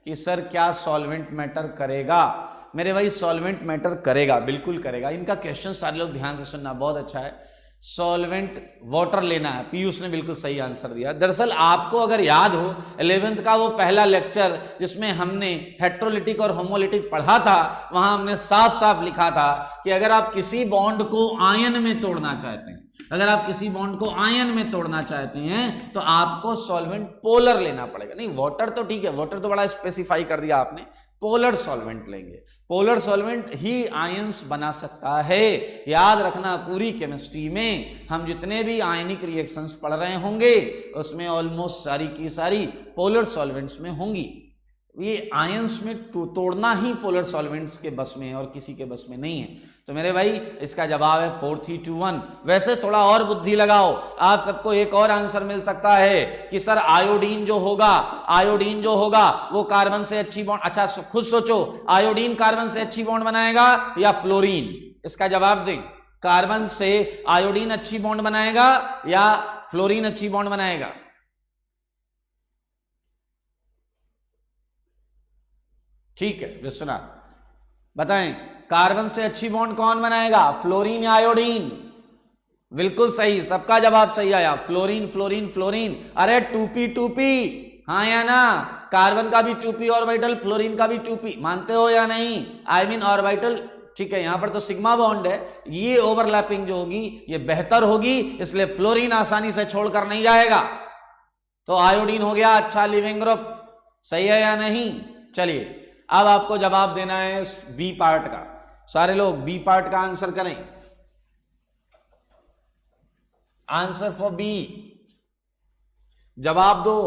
कि सर क्या सॉल्वेंट मैटर करेगा। मेरे भाई सॉल्वेंट मैटर करेगा, बिल्कुल करेगा। इनका क्वेश्चन सारे लोग ध्यान से सुनना, बहुत अच्छा है। सॉल्वेंट वाटर लेना है, पीयूष ने बिल्कुल सही आंसर दिया। दरअसल आपको अगर याद हो 11th का वो पहला लेक्चर जिसमें हमने हेट्रोलिटिक और होमोलिटिक पढ़ा था, वहां हमने साफ साफ लिखा था कि अगर आप किसी बॉन्ड को आयन में तोड़ना चाहते हैं, अगर आप किसी बॉन्ड को आयन में तोड़ना चाहते हैं तो आपको सॉल्वेंट पोलर लेना पड़ेगा। नहीं, वाटर तो ठीक है, वाटर तो बड़ा स्पेसिफाई कर दिया आपने, पोलर सॉल्वेंट लेंगे। पोलर सॉल्वेंट ही आयंस बना सकता है। याद रखना, पूरी केमिस्ट्री में हम जितने भी आयनिक रिएक्शंस पढ़ रहे होंगे उसमें ऑलमोस्ट सारी की सारी पोलर सॉल्वेंट्स में होंगी। ये आयंस में तोड़ना ही पोलर सॉल्वेंट्स के बस में है और किसी के बस में नहीं है। तो मेरे भाई इसका जवाब है 4 3 2 1। वैसे थोड़ा और बुद्धि लगाओ, आप सबको एक और आंसर मिल सकता है कि सर आयोडीन जो होगा वो कार्बन से अच्छी बॉन्ड, अच्छा खुद सोचो, आयोडीन कार्बन से अच्छी बॉन्ड बनाएगा या फ्लोरीन? इसका जवाब दें। कार्बन से आयोडीन अच्छी बॉन्ड बनाएगा या फ्लोरीन अच्छी बॉन्ड बनाएगा? ठीक है विश्वनाथ, बताएं कार्बन से अच्छी बॉन्ड कौन बनाएगा, फ्लोरीन या आयोडीन? बिल्कुल सही, सबका जवाब सही आया, फ्लोरीन फ्लोरीन फ्लोरीन। अरे 2p, हाँ या ना? कार्बन का भी 2p ऑर्बिटल, फ्लोरीन का भी 2p, मानते हो या नहीं? आई मीन ऑर्बिटल, ठीक है, यहां पर तो सिग्मा बॉन्ड है, ये ओवरलैपिंग जो होगी ये बेहतर होगी, इसलिए फ्लोरीन आसानी से छोड़कर नहीं जाएगा। तो आयोडीन हो गया अच्छा लिविंग ग्रुप, सही है या नहीं? चलिए अब आपको जवाब देना है बी पार्ट का। सारे लोग बी पार्ट का आंसर करें। आंसर फॉर बी, जवाब दो।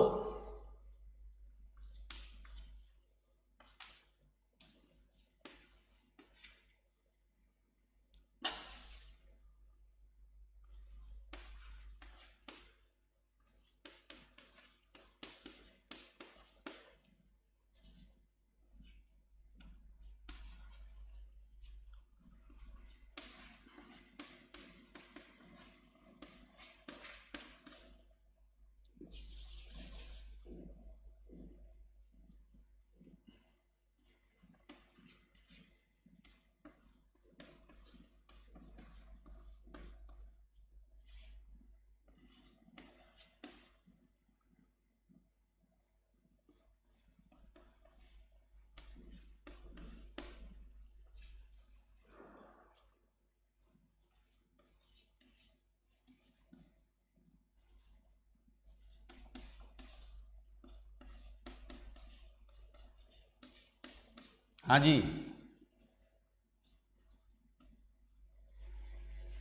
हाँ जी,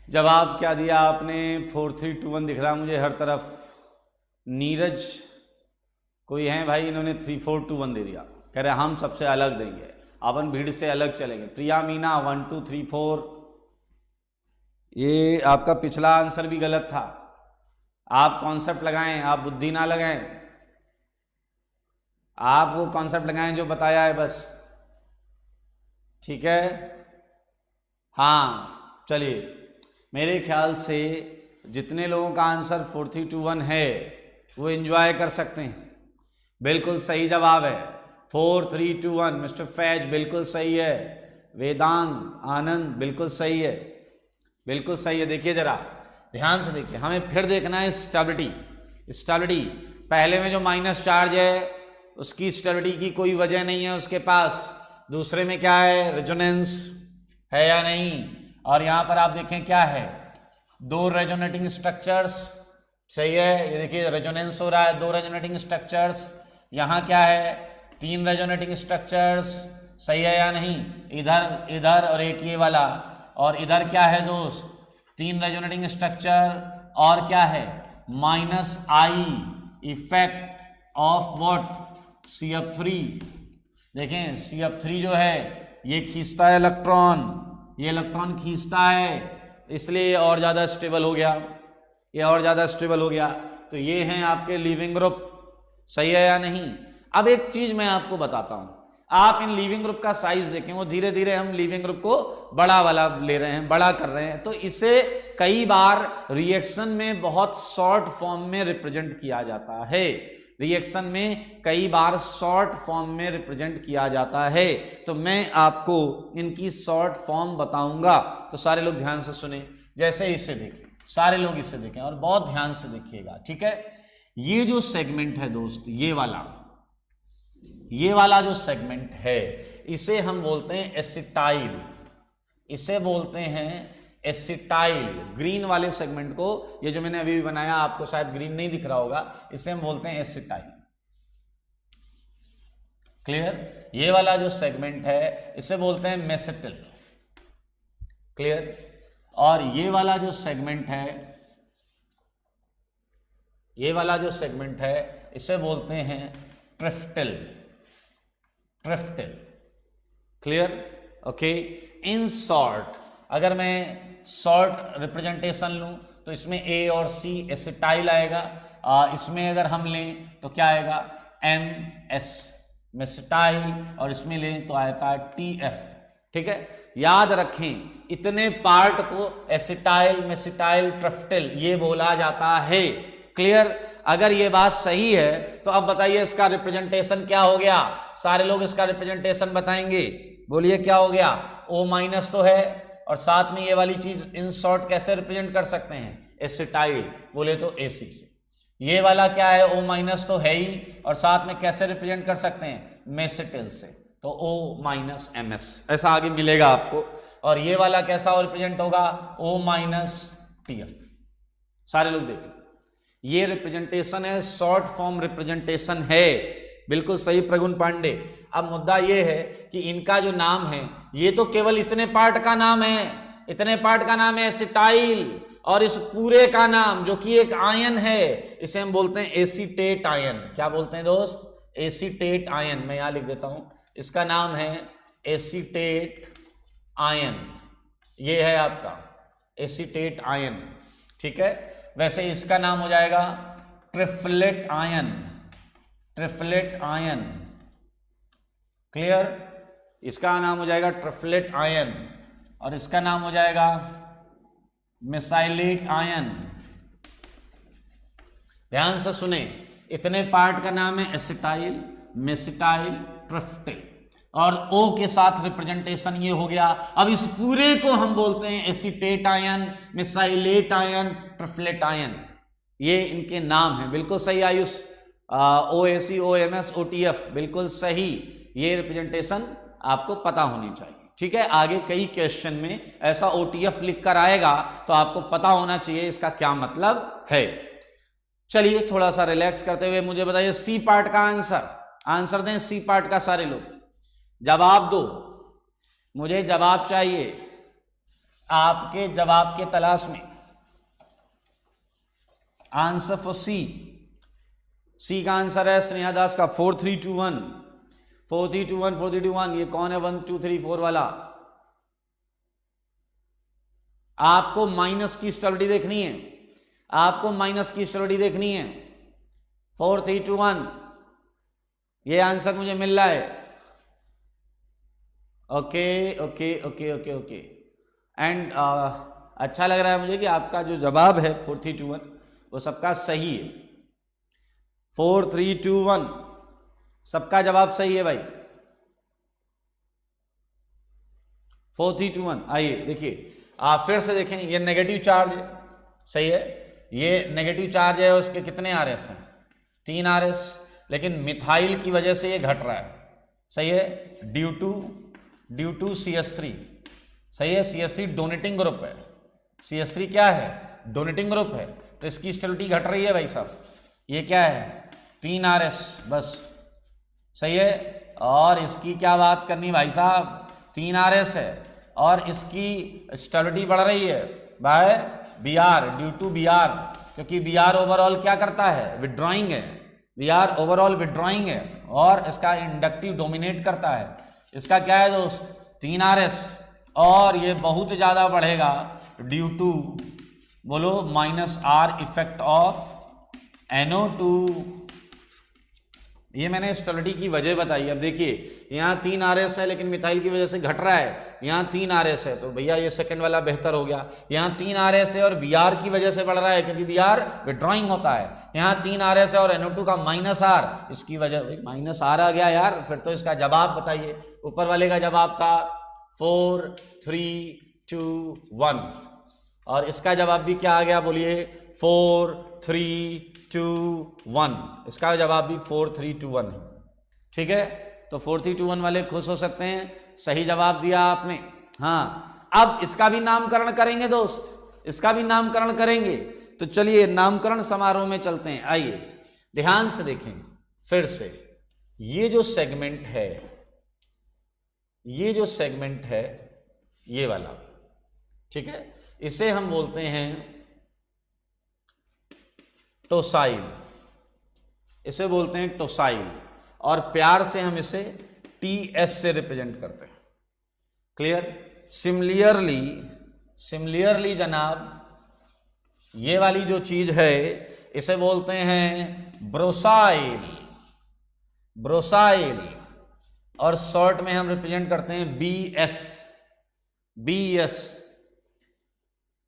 जवाब क्या दिया आपने? 4 3 2 1 दिख रहा मुझे हर तरफ। नीरज कोई है भाई, इन्होंने 3 4 2 1 दे दिया, कह रहे हम सबसे अलग देंगे, अपन भीड़ से अलग चलेंगे। प्रिया मीना 1 2 3 4, ये आपका पिछला आंसर भी गलत था। आप कॉन्सेप्ट लगाएं, आप बुद्धि ना लगाएं, आप वो कॉन्सेप्ट लगाएं जो बताया है बस, ठीक है? हाँ चलिए, मेरे ख्याल से जितने लोगों का आंसर 4 3 2 1 है वो एंजॉय कर सकते हैं। बिल्कुल सही जवाब है 4 3 2 1। मिस्टर फैज बिल्कुल सही है, वेदांग आनंद बिल्कुल सही है, बिल्कुल सही है। देखिए जरा ध्यान से देखिए, हमें फिर देखना है स्टेबिलिटी। पहले में जो माइनस चार्ज है उसकी स्टेबिलिटी की कोई वजह नहीं है उसके पास। दूसरे में क्या है, रेजोनेंस है या नहीं? और यहां पर आप देखें क्या है, 2 रेजोनेटिंग स्ट्रक्चर्स, सही है। ये देखिए रेजोनेंस हो रहा है, 2 रेजोनेटिंग स्ट्रक्चर्स। यहां क्या है, 3 रेजोनेटिंग स्ट्रक्चर्स, सही है या नहीं? इधर और एक ये वाला, और इधर क्या है दोस्त, 3 रेजोनेटिंग स्ट्रक्चर, और क्या है, -I effect of what, CF3। देखें CF3 जो है ये खींचता है इलेक्ट्रॉन, ये इलेक्ट्रॉन खींचता है, इसलिए और ज़्यादा स्टेबल हो गया, ये और ज़्यादा स्टेबल हो गया। तो ये हैं आपके लीविंग ग्रुप, सही है या नहीं? अब एक चीज़ मैं आपको बताता हूँ, आप इन लीविंग ग्रुप का साइज देखें, वो धीरे धीरे हम लीविंग ग्रुप को बड़ा वाला ले रहे हैं, बड़ा कर रहे हैं। तो इसे कई बार रिएक्शन में बहुत शॉर्ट फॉर्म में रिप्रेजेंट किया जाता है, रिएक्शन में कई बार शॉर्ट फॉर्म में रिप्रेजेंट किया जाता है। तो मैं आपको इनकी शॉर्ट फॉर्म बताऊंगा, तो सारे लोग ध्यान से सुने। जैसे इसे देखें, सारे लोग इसे देखें और बहुत ध्यान से देखिएगा, ठीक है? ये जो सेगमेंट है दोस्त, ये वाला जो सेगमेंट है, इसे हम बोलते हैं एसिटाइल, इसे बोलते हैं एसिटाइल। ग्रीन वाले सेगमेंट को, ये जो मैंने अभी भी बनाया, आपको शायद ग्रीन नहीं दिख रहा होगा, इसे हम बोलते हैं एसिटाइल। क्लियर? ये वाला जो सेगमेंट है इसे बोलते हैं मेसेटिल। क्लियर? और ये वाला जो सेगमेंट है, ये वाला जो सेगमेंट है इसे बोलते हैं ट्रिफ्टिल। ट्रिफ्टिल। क्लियर? ओके। इन शॉर्ट, अगर मैं शॉर्ट रिप्रेजेंटेशन लूं तो इसमें ए और सी एसिटाइल आएगा। इसमें अगर हम लें तो क्या आएगा, एम एस मेसिटाइल, और इसमें लें तो आता है टी एफ। ठीक है, याद रखें इतने पार्ट को एसिटाइल मेसिटाइल ट्रिफ्टिल ये बोला जाता है। क्लियर? अगर ये बात सही है तो अब बताइए इसका रिप्रेजेंटेशन क्या हो गया। सारे लोग इसका रिप्रेजेंटेशन बताएंगे, बोलिए क्या हो गया। O माइनस तो है, और साथ में ये वाली चीज इन शॉर्ट कैसे रिप्रेजेंट कर सकते हैं, एसिटाइल, बोले तो एसी से। ये वाला क्या है, O माइनस तो है ही, और साथ में कैसे रिप्रेजेंट कर सकते हैं, मेसिटिल से, तो O माइनस एम एस ऐसा आगे मिलेगा आपको। और ये वाला कैसा रिप्रेजेंट होगा, O माइनस टी एफ। सारे लोग देखिए, ये रिप्रेजेंटेशन है, शॉर्ट फॉर्म रिप्रेजेंटेशन है, बिल्कुल सही प्रगुण पांडे। अब मुद्दा ये है कि इनका जो नाम है ये तो केवल इतने पार्ट का नाम है, इतने पार्ट का नाम है एसिटाइल, और इस पूरे का नाम जो कि एक आयन है इसे हम बोलते हैं एसीटेट आयन। क्या बोलते हैं दोस्त, एसीटेट आयन। मैं यहां लिख देता हूं, इसका नाम है एसीटेट आयन। ये है आपका एसीटेट आयन। ठीक है, वैसे इसका नाम हो जाएगा ट्रिफ्लेट आयन, ट्रिफ्लेट आयन। क्लियर? इसका नाम हो जाएगा ट्रिफ्लेट आयन, और इसका नाम हो जाएगा मेसाइलेट आयन। ध्यान से सुने, इतने पार्ट का नाम है एसिटाइल मेसिटाइल ट्रिफ्टिल, और O के साथ रिप्रेजेंटेशन ये हो गया। अब इस पूरे को हम बोलते हैं एसीटेट आयन, मेसाइलेट आयन, ट्रिफ्लेट आयन। ये इनके नाम हैं। बिल्कुल सही आयुष, OAC OMS OTF, बिल्कुल सही। ये रिप्रेजेंटेशन आपको पता होनी चाहिए। ठीक है, आगे कई क्वेश्चन में ऐसा OTF लिख कर आएगा तो आपको पता होना चाहिए इसका क्या मतलब है। चलिए थोड़ा सा रिलैक्स करते हुए मुझे बताइए सी पार्ट का आंसर दें। सी पार्ट का सारे लोग जवाब दो, मुझे जवाब चाहिए, आपके जवाब के तलाश में। आंसर फॉर सी का आंसर है स्नेहा दास का 4321 4321 4321। ये कौन है 1 2 3 4 वाला? आपको माइनस की स्टेबिलिटी देखनी है, आपको माइनस की स्टेबिलिटी देखनी है। 4321 ये आंसर मुझे मिल रहा है। Okay okay okay okay okay. And अच्छा लग रहा है मुझे कि आपका जो जवाब है 4321 वो सबका सही है। 4321 सबका जवाब सही है भाई। 4321 आइए देखिए, आप फिर से देखें, ये नेगेटिव चार्ज है, सही है, ये नेगेटिव चार्ज है, उसके कितने RS हैं, 3 RS, लेकिन मिथाइल की वजह से ये घट रहा है, सही है, ड्यू टू CH3, सही है। CH3 डोनेटिंग ग्रुप है, CH3 क्या है, डोनेटिंग ग्रुप है, तो इसकी स्टेबिलिटी घट रही है भाई साहब। ये क्या है 3 RS बस, सही है। और इसकी क्या बात करनी भाई साहब, 3 RS है और इसकी स्टेबिलिटी बढ़ रही है by Br, due to Br, क्योंकि Br ओवरऑल क्या करता है, विड्रॉइंग है, Br ओवरऑल विड्रॉइंग है, और इसका इंडक्टिव डोमिनेट करता है। इसका क्या है दोस्त 3 RS, और ये बहुत ज्यादा बढ़ेगा ड्यू टू, बोलो, -R इफेक्ट ऑफ NO2। ये मैंने स्टेबिलिटी की वजह बताई। अब देखिए यहाँ 3 RS है लेकिन मिथाइल की वजह से घट रहा है, यहाँ 3 RS है, तो भैया ये सेकंड वाला बेहतर हो गया। यहाँ 3 RS है और Br की वजह से बढ़ रहा है क्योंकि Br विड्रॉइंग होता है। यहाँ 3 RS है और NO2 का -R, इसकी वजह -R आ गया यार। फिर तो इसका जवाब बताइए, ऊपर वाले का जवाब था 4 3 2 1, और इसका जवाब भी क्या आ गया, बोलिए 4 3 2 1। इसका जवाब भी 4 3 2 1 है। ठीक है, तो 4 3 2 1 वाले खुश हो सकते हैं, सही जवाब दिया आपने। हाँ, अब इसका भी नामकरण करेंगे दोस्त, इसका भी नामकरण करेंगे। तो चलिए नामकरण समारोह में चलते हैं। आइए ध्यान से देखें फिर से, ये जो सेगमेंट है, ये जो सेगमेंट है ये वाला, ठीक है, इसे हम बोलते हैं टोसाइल, इसे बोलते हैं टोसाइल, और प्यार से हम इसे TS से रिप्रेजेंट करते हैं। क्लियर? सिमिलियरली जनाब, ये वाली जो चीज है इसे बोलते हैं ब्रोसाइल, और शॉर्ट में हम रिप्रेजेंट करते हैं BS।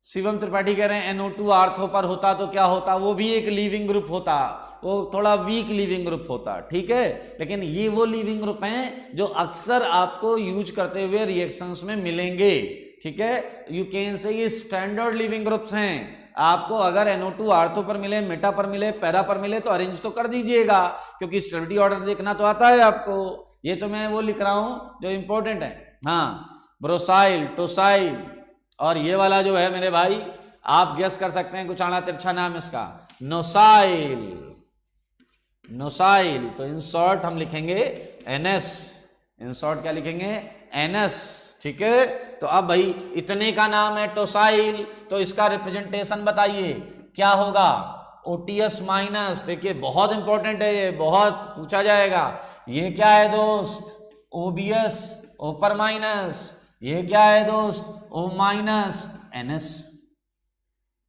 शिवम त्रिपाठी कह रहे हैं NO2 आर्थो पर होता तो क्या होता? वो भी एक लीविंग ग्रुप होता, वो थोड़ा वीक लीविंग ग्रुप होता, ठीक है। लेकिन ये वो लीविंग ग्रुप हैं जो अक्सर आपको यूज करते हुए रिएक्शंस में मिलेंगे, ठीक है। यू कैन से ये स्टैंडर्ड लीविंग ग्रुप्स हैं। आपको अगर NO2 आर्थो पर मिले, मेटा पर मिले, पैरा पर मिले तो अरेंज तो कर दीजिएगा, क्योंकि स्टेबिलिटी ऑर्डर देखना तो आता है आपको। ये तो मैं वो लिख रहा हूं जो इंपॉर्टेंट है। हाँ, ब्रोसाइल, टोसाइल, और ये वाला जो है मेरे भाई आप गेस कर सकते हैं, कुछ आड़ा तिरछा नाम इसका, नोसाइल। तो इन शॉर्ट हम लिखेंगे NS, इन शॉर्ट क्या लिखेंगे? NS, ठीक है। तो अब भाई इतने का नाम है टोसाइल, तो इसका रिप्रेजेंटेशन बताइए क्या होगा? OTS minus. देखिए बहुत इंपॉर्टेंट है ये, बहुत पूछा जाएगा। ये क्या है दोस्त? OBS, O पर माइनस। ये क्या है दोस्त? O minus NS।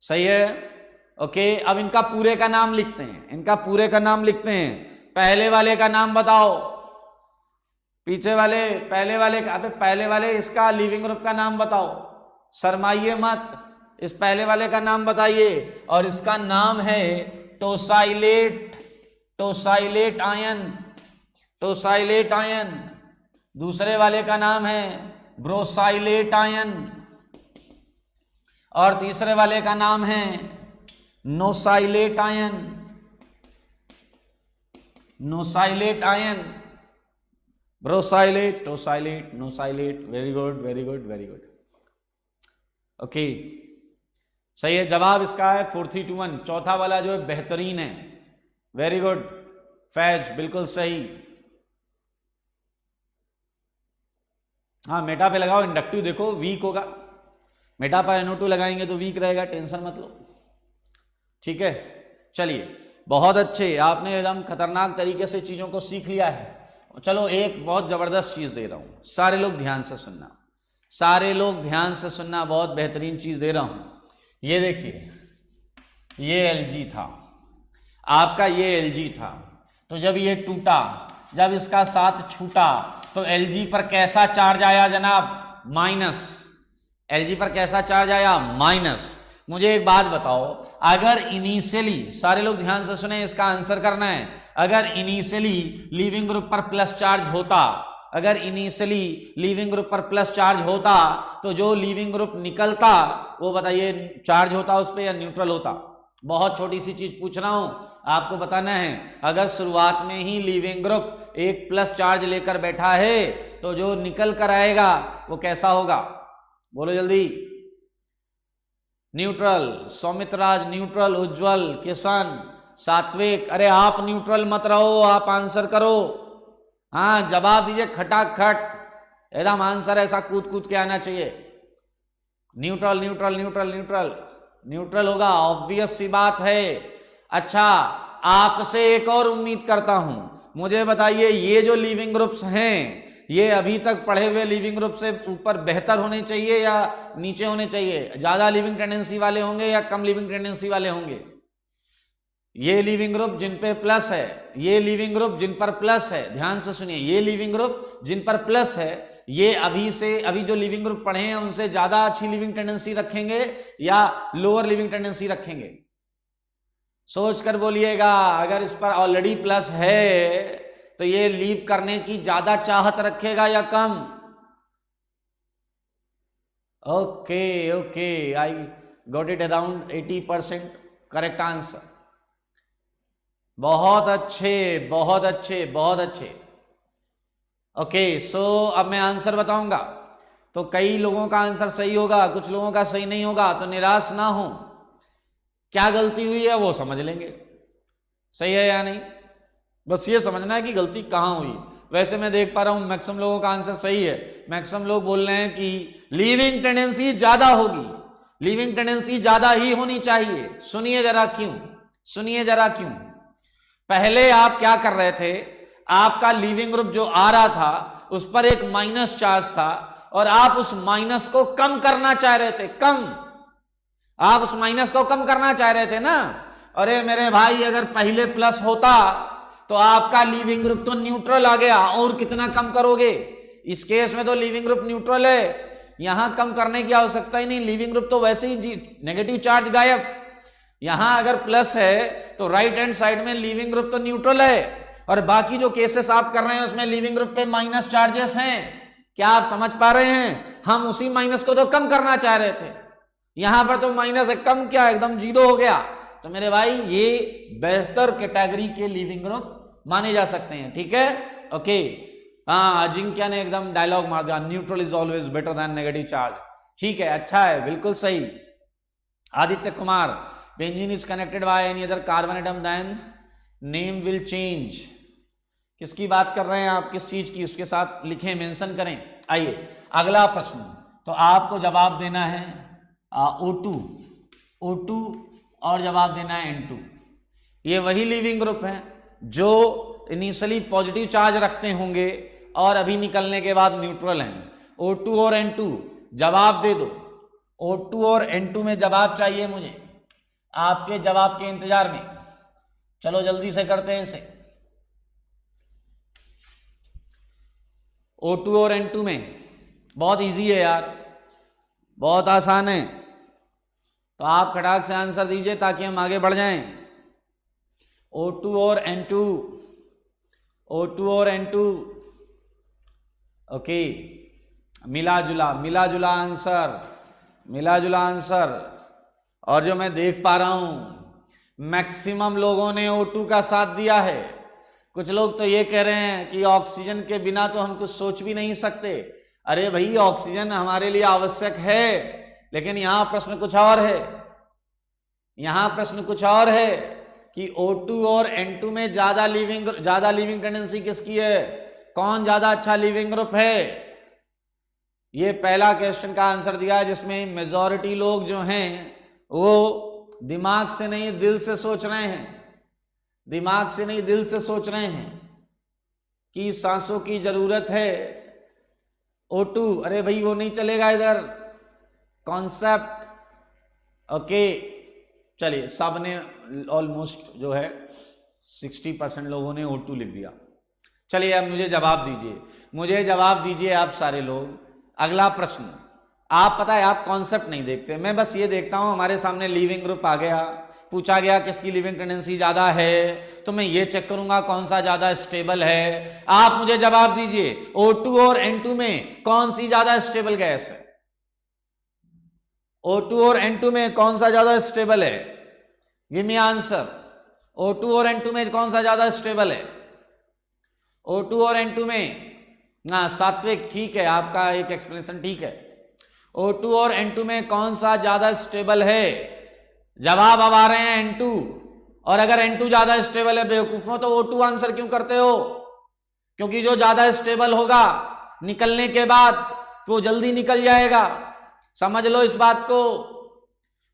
सही है, ओके। अब इनका पूरे का नाम लिखते हैं, पहले वाले का नाम बताओ, पीछे वाले, पहले वाले इसका लीविंग ग्रुप का नाम बताओ, शर्माइए मत, इस पहले वाले का नाम बताइए। और इसका नाम है टोसाइलेट आयन। दूसरे वाले का नाम है ब्रोसाइलेट आयन, और तीसरे वाले का नाम है nosylate ion. Brosylate, tosylate, nosylate. Very good. Okay, सही है। जवाब इसका है 4321। चौथा वाला जो है बेहतरीन है। वेरी गुड फैज, बिल्कुल सही। हाँ, मेटा पे लगाओ, इंडक्टिव देखो वीक होगा। मेटा पर NO2 लगाएंगे तो वीक रहेगा, टेंशन मत लो, ठीक है। चलिए, बहुत अच्छे, आपने एकदम खतरनाक तरीके से चीजों को सीख लिया है। चलो एक बहुत जबरदस्त चीज दे रहा हूं, सारे लोग ध्यान से सुनना, बहुत बेहतरीन चीज दे रहा हूं। ये देखिए, ये LG था आपका, ये LG था। तो जब ये टूटा, जब इसका साथ छूटा, तो LG पर कैसा चार्ज आया जनाब? माइनस। LG पर कैसा चार्ज आया? माइनस। मुझे एक बात बताओ, अगर इनिशियली, सारे लोग ध्यान से सुने, इसका आंसर करना है, अगर इनिशियली लीविंग ग्रुप पर प्लस चार्ज होता, तो जो लीविंग ग्रुप निकलता वो बताइए चार्ज होता उस पर या न्यूट्रल होता? बहुत छोटी सी चीज पूछ रहा हूं, आपको बताना है। अगर शुरुआत में ही लीविंग ग्रुप एक प्लस चार्ज लेकर बैठा है, तो जो निकल कर आएगा वो कैसा होगा? बोलो जल्दी। न्यूट्रल। सौमित्राज न्यूट्रल, उज्जवल, किशन, सात्विक, अरे आप न्यूट्रल मत रहो, आप आंसर करो। हाँ, जवाब दीजिए खटाखट, एकदम आंसर ऐसा कूद के आना चाहिए। न्यूट्रल होगा, ऑब्वियस सी बात है। अच्छा, आपसे एक और उम्मीद करता हूं, मुझे बताइए ये जो लिविंग ग्रुप्स हैं, ये अभी तक पढ़े हुए लिविंग ग्रुप से ऊपर बेहतर होने चाहिए या नीचे होने चाहिए? ज्यादा लिविंग टेंडेंसी वाले होंगे या कम लिविंग टेंडेंसी वाले होंगे? ये लिविंग ग्रुप जिन पे प्लस है, ये लिविंग ग्रुप जिन पर प्लस है, ध्यान से सुनिए, ये लिविंग ग्रुप जिन पर प्लस है, ये अभी जो लिविंग ग्रुप पढ़े हैं उनसे ज्यादा अच्छी लिविंग टेंडेंसी रखेंगे या लोअर लिविंग टेंडेंसी रखेंगे? सोच कर बोलिएगा। अगर इस पर ऑलरेडी प्लस है तो ये लीव करने की ज्यादा चाहत रखेगा या कम? Okay, I got it around 80% correct answer. बहुत अच्छे। ओके, सो अब मैं आंसर बताऊंगा, तो कई लोगों का आंसर सही होगा, कुछ लोगों का सही नहीं होगा, तो निराश ना हो। क्या गलती हुई है वो समझ लेंगे, सही है या नहीं, बस ये समझना है कि गलती कहां हुई। वैसे मैं देख पा रहा हूं मैक्सिमम लोगों का आंसर सही है। मैक्सिमम लोग बोल रहे हैं कि लीविंग टेंडेंसी ज्यादा होगी, लीविंग टेंडेंसी ज्यादा ही होनी चाहिए। सुनिए जरा क्यों। पहले आप क्या कर रहे थे, आपका लीविंग ग्रुप जो आ रहा था उस पर एक माइनस चार्ज था और आप उस माइनस को कम करना चाह रहे थे, आप उस माइनस को कम करना चाह रहे थे ना। अरे मेरे भाई, अगर पहले प्लस होता तो आपका लीविंग ग्रुप तो न्यूट्रल आ गया, और कितना कम करोगे? इस केस में तो लीविंग ग्रुप न्यूट्रल है, यहां कम करने की आवश्यकता ही नहीं, लीविंग ग्रुप तो वैसे ही नेगेटिव चार्ज गायब। यहां अगर प्लस है तो राइट हैंड साइड में लीविंग ग्रुप तो न्यूट्रल है, और बाकी जो केसेस आप कर रहे हैं उसमें लीविंग ग्रुप पे माइनस चार्जेस हैं। क्या आप समझ पा रहे हैं? हम उसी माइनस को तो कम करना चाह रहे थे, यहां पर तो माइनस है, कम क्या एकदम जीरो हो गया। तो मेरे भाई ये बेहतर कैटेगरी के लीविंग ग्रुप माने जा सकते हैं, ठीक है, ओके। हाँ, अजिंक्य ने एकदम डायलॉग मार दिया, neutral is always better than negative charge. ठीक है, अच्छा है, बिल्कुल सही। Aditya Kumar, benzene is connected by any other carbon atom then name will change. किसकी बात कर रहे हैं आप, किस चीज की, उसके साथ लिखें, मेंशन करें। आइए अगला प्रश्न, तो आपको जवाब देना है O2 और जवाब देना है N2। ये वही लीविंग ग्रुप है जो इनिशियली पॉजिटिव चार्ज रखते होंगे और अभी निकलने के बाद न्यूट्रल हैं। O2 और N2 जवाब दे दो। O2 और N2 में जवाब चाहिए मुझे, आपके जवाब के इंतजार में। चलो जल्दी से करते हैं इसे। O2 और N2 में बहुत इजी है यार, बहुत आसान है, तो आप खटाक से आंसर दीजिए ताकि हम आगे बढ़ जाएं। O2 और N2, O2 और N2, ओके, मिला जुला आंसर। और जो मैं देख पा रहा हूं मैक्सिमम लोगों ने O2 का साथ दिया है। कुछ लोग तो ये कह रहे हैं कि ऑक्सीजन के बिना तो हम कुछ सोच भी नहीं सकते। अरे भाई, ऑक्सीजन हमारे लिए आवश्यक है, लेकिन यहां प्रश्न कुछ और है कि O2 और N2 में ज्यादा लिविंग टेंडेंसी किसकी है, कौन ज्यादा अच्छा लिविंग ग्रुप है। ये पहला क्वेश्चन का आंसर दिया है जिसमें मेजॉरिटी लोग जो हैं वो दिमाग से नहीं दिल से सोच रहे हैं कि सांसों की जरूरत है। O2, अरे भाई वो नहीं चलेगा इधर कॉन्सेप्ट, ओके। चलिए, सबने ऑलमोस्ट जो है 60% लोगों ने O2 लिख दिया। चलिए अब मुझे जवाब दीजिए आप सारे लोग। अगला प्रश्न, आप पता है आप कॉन्सेप्ट नहीं देखते, मैं बस ये देखता हूं हमारे सामने लिविंग ग्रुप आ गया, पूछा गया किसकी लिविंग टेंडेंसी ज्यादा है, तो मैं ये चेक करूंगा कौन सा ज्यादा स्टेबल है। आप मुझे जवाब दीजिए, O2 और N2 में कौन सी ज्यादा स्टेबल गैस है? O2 और N2 में कौन सा ज्यादा स्टेबल है? Give me answer. O2 और N2 में कौन सा ज्यादा स्टेबल है? O2 और N2 में ना, सात्विक ठीक है, आपका एक एक्सप्लेनेशन ठीक है। O2 और N2 में कौन सा ज्यादा स्टेबल है? जवाब अब आ रहे हैं N2, और अगर N2 ज्यादा स्टेबल है बेवकूफों तो O2 आंसर क्यों करते हो? क्योंकि जो ज्यादा स्टेबल होगा निकलने के बाद वो जल्दी निकल जाएगा, समझ लो इस बात को।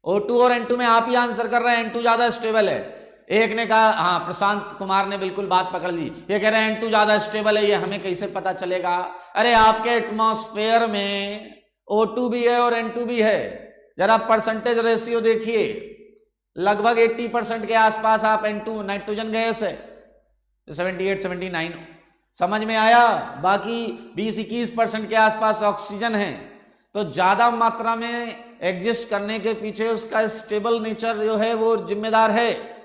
O2 और N2 में आप ही आंसर कर रहे हैं N2 ज्यादा स्टेबल है। एक ने कहा, हाँ प्रशांत कुमार ने बिल्कुल बात पकड़ ली, ये कह रहे हैं N2 ज्यादा स्टेबल है, ये हमें कैसे पता चलेगा? अरे आपके एटमॉस्फेयर में O2 भी है और N2 भी है, जरा परसेंटेज रेशियो देखिए, लगभग 80% के आसपास आप N2 नाइट्रोजन गैस है, 78-79, समझ में आया? बाकी 20-21% के आसपास ऑक्सीजन है, तो ज्यादा मात्रा में एग्जिस्ट करने के पीछे उसका स्टेबल नेचर जो है वो जिम्मेदार है।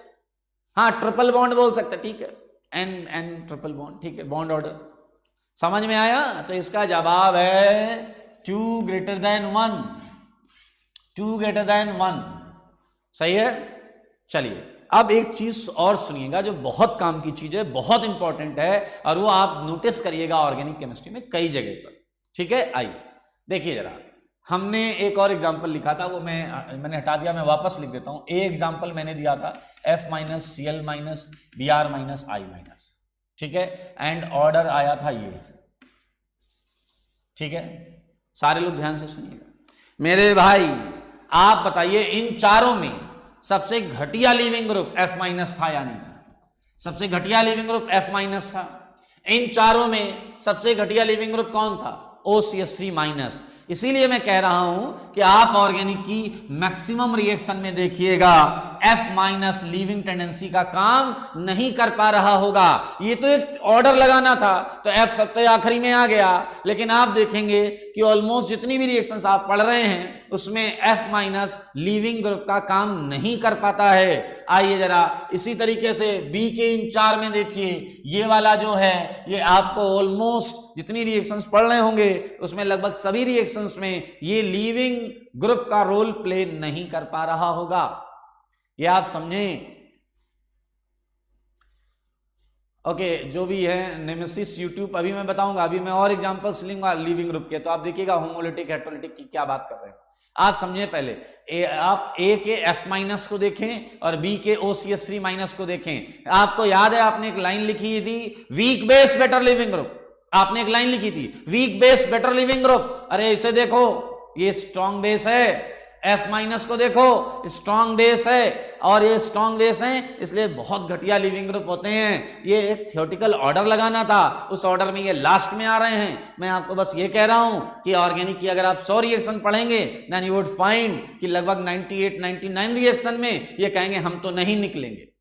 हाँ, ट्रिपल बॉन्ड बोल सकते, ठीक है, एन ट्रिपल बॉन्ड, ठीक है, बॉन्ड ऑर्डर, समझ में आया? तो इसका जवाब है 2 greater than 1, 2 greater than 1, सही है। चलिए अब एक चीज और सुनिएगा जो बहुत काम की चीज है, बहुत इंपॉर्टेंट है, और वो आप नोटिस करिएगा ऑर्गेनिक केमिस्ट्री में कई जगह पर, ठीक है। आइए देखिए जरा, हमने एक और एग्जाम्पल लिखा था, वो मैंने हटा दिया, मैं वापस लिख देता हूं। ए एग्जाम्पल मैंने दिया था F-Cl- Br-I-, ठीक है, एंड ऑर्डर आया था ये, ठीक है। सारे लोग ध्यान से सुनिएगा मेरे भाई, आप बताइए इन चारों में सबसे घटिया लिविंग ग्रुप F- था या नहीं था? सबसे घटिया लिविंग ग्रुप F- था। इन चारों में सबसे घटिया लीविंग ग्रुप कौन था? OCH3 minus. इसीलिए मैं कह रहा हूं कि आप ऑर्गेनिक की मैक्सिमम रिएक्शन में देखिएगा F माइनस लीविंग टेंडेंसी का काम नहीं कर पा रहा होगा। ये तो एक ऑर्डर लगाना था तो F सबसे आखिरी में आ गया, लेकिन आप देखेंगे कि ऑलमोस्ट जितनी भी रिएक्शंस आप पढ़ रहे हैं उसमें F माइनस लीविंग ग्रुप का काम नहीं कर पाता है। आइए जरा इसी तरीके से B के इन 4 में देखिए, ये वाला जो है ये आपको ऑलमोस्ट जितनी रिएक्शंस पढ़ रहे होंगे उसमें लगभग सभी रिएक्शंस में ये लीविंग ग्रुप का रोल प्ले नहीं कर पा रहा होगा। ये आप समझें। ओके, जो भी है नेमेसिस यूट्यूब अभी मैं बताऊंगा, अभी मैं और एग्जांपल्स लूंगा लीविंग ग्रुप के, तो आप देखिएगा होमोलिटिक हेटेरोलिटिक की क्या बात कर रहे हैं। आप समझे पहले आप A के F माइनस को देखें और B के OCH3 माइनस को देखें। आपको याद है आपने एक लाइन लिखी थी weak base better leaving group, आपने एक लाइन लिखी थी weak base better leaving group. अरे इसे देखो, ये स्ट्रॉन्ग बेस है, F माइनस को देखो स्ट्रॉन्ग बेस है, और ये स्ट्रॉन्ग बेस है इसलिए बहुत घटिया लिविंग ग्रुप होते हैं। ये एक थियोरेटिकल ऑर्डर लगाना था, उस ऑर्डर में ये लास्ट में आ रहे हैं। मैं आपको बस ये कह रहा हूं कि ऑर्गेनिक की अगर आप 100 रिएक्शन पढ़ेंगे देन यू वुड फाइंड कि लगभग 98-99 रिएक्शन में ये कहेंगे हम तो नहीं निकलेंगे।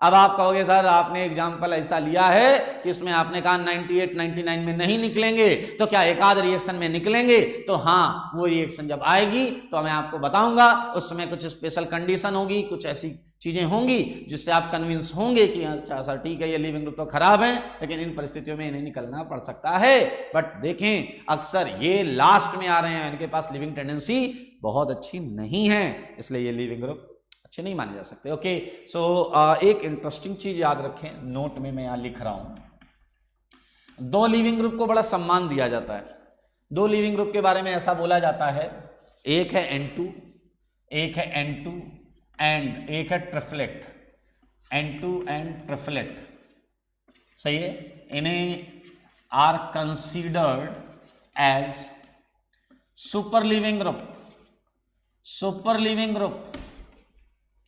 अब आप कहोगे सर आपने एग्जाम्पल ऐसा लिया है कि इसमें आपने कहा 98-99 में नहीं निकलेंगे, तो क्या एक आध रिएक्शन में निकलेंगे? तो हाँ, वो रिएक्शन जब आएगी तो मैं आपको बताऊंगा, उस समय कुछ स्पेशल कंडीशन होगी, कुछ ऐसी चीजें होंगी जिससे आप कन्विंस होंगे कि अच्छा सर ठीक है ये लिविंग ग्रुप तो खराब है, लेकिन इन परिस्थितियों में इन्हें निकलना पड़ सकता है। बट देखें अक्सर ये लास्ट में आ रहे हैं, इनके पास लिविंग टेंडेंसी बहुत अच्छी नहीं है, इसलिए ये लिविंग ग्रुप अच्छे नहीं माने जा सकते। ओके, सो एक इंटरेस्टिंग चीज याद रखें, नोट में मैं यहां लिख रहा हूं, 2 लिविंग ग्रुप को बड़ा सम्मान दिया जाता है। 2 लिविंग ग्रुप के बारे में ऐसा बोला जाता है, एक है N2, एक है N2 एंड एक है ट्रिपलेट, N2 एंड ट्रिपलेट। सही है, इन्हें are considered as super leaving group. Super leaving group,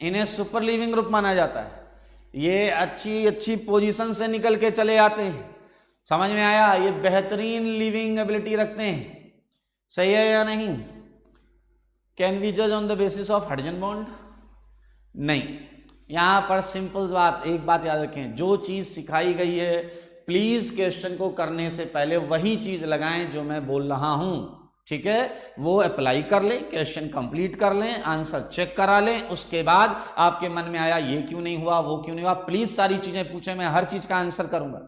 इन्हें सुपर लिविंग ग्रुप माना जाता है। ये अच्छी अच्छी पोजीशन से निकल के चले आते हैं, समझ में आया? ये बेहतरीन लिविंग एबिलिटी रखते हैं, सही है या नहीं? कैन वी जज on the basis of hydrogen bond? नहीं, यहां पर सिंपल बात, एक बात याद रखें, जो चीज सिखाई गई है प्लीज क्वेश्चन को करने से पहले वही चीज लगाएं जो मैं बोल रहा हूं, ठीक है? वो अप्लाई कर लें, क्वेश्चन कंप्लीट कर लें, आंसर चेक करा लें, उसके बाद आपके मन में आया ये क्यों नहीं हुआ, वो क्यों नहीं हुआ, प्लीज सारी चीजें पूछें, मैं हर चीज का आंसर करूंगा,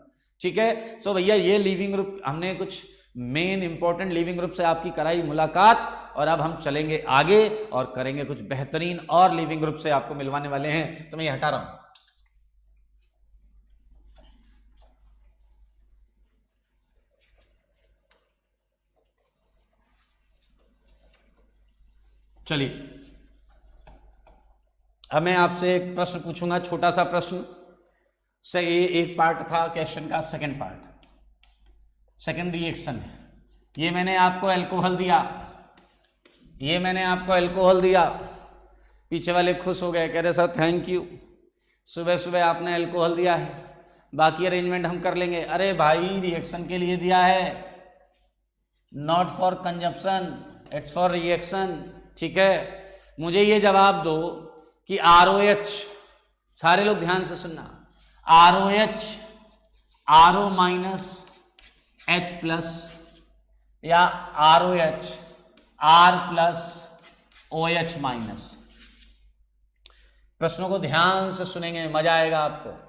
ठीक है? सो भैया ये लिविंग ग्रुप हमने कुछ मेन इंपॉर्टेंट लिविंग ग्रुप से आपकी कराई मुलाकात, और अब हम चलेंगे आगे और करेंगे कुछ बेहतरीन और लिविंग ग्रुप से आपको मिलवाने वाले हैं। तो मैं ये हटा रहा हूं। चलिए अब मैं आपसे एक प्रश्न पूछूंगा, छोटा सा प्रश्न से, ये एक पार्ट था क्वेश्चन का, सेकंड पार्ट, सेकंड रिएक्शन है। ये मैंने आपको अल्कोहल दिया, ये मैंने आपको अल्कोहल दिया, पीछे वाले खुश हो गए, कह रहे सर थैंक यू, सुबह सुबह आपने अल्कोहल दिया है, बाकी अरेंजमेंट हम कर लेंगे। अरे भाई रिएक्शन के लिए दिया है, not for consumption, it's for reaction, ठीक है? मुझे ये जवाब दो कि ROH, सारे लोग ध्यान से सुनना, ROH RO minus H plus या ROH R plus OH minus. प्रश्नों को ध्यान से सुनेंगे, मजा आएगा आपको।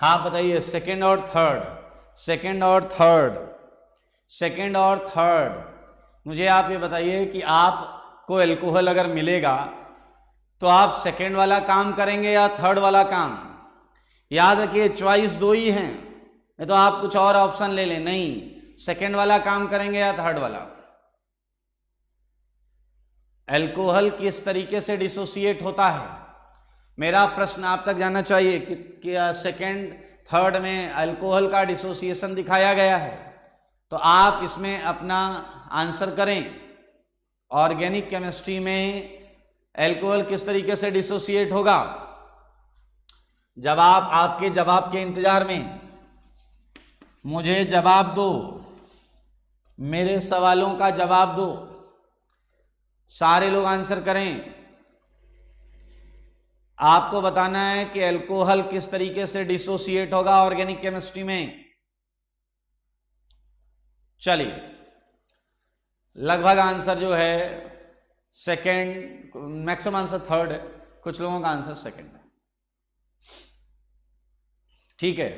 हाँ बताइए, सेकेंड और थर्ड, सेकेंड और थर्ड, सेकेंड और थर्ड, मुझे आप ये बताइए कि आपको अल्कोहल अगर मिलेगा तो आप सेकेंड वाला काम करेंगे या थर्ड वाला काम? याद रखिए चॉइस 2 ही हैं, नहीं तो आप कुछ और ऑप्शन ले लें। नहीं, सेकेंड वाला काम करेंगे या थर्ड वाला? एल्कोहल किस तरीके से डिसोसिएट होता है? मेरा प्रश्न आप तक जाना चाहिए कि सेकेंड थर्ड में अल्कोहल का डिसोसिएशन दिखाया गया है, तो आप इसमें अपना आंसर करें। ऑर्गेनिक केमिस्ट्री में अल्कोहल किस तरीके से डिसोसिएट होगा? जवाब आपके जवाब के इंतजार में, मुझे जवाब दो, मेरे सवालों का जवाब दो, सारे लोग आंसर करें। आपको बताना है कि अल्कोहल किस तरीके से डिसोसिएट होगा ऑर्गेनिक केमिस्ट्री में। चलिए, लगभग आंसर जो है सेकंड, मैक्सिमम आंसर थर्ड है, कुछ लोगों का आंसर सेकंड है। ठीक है,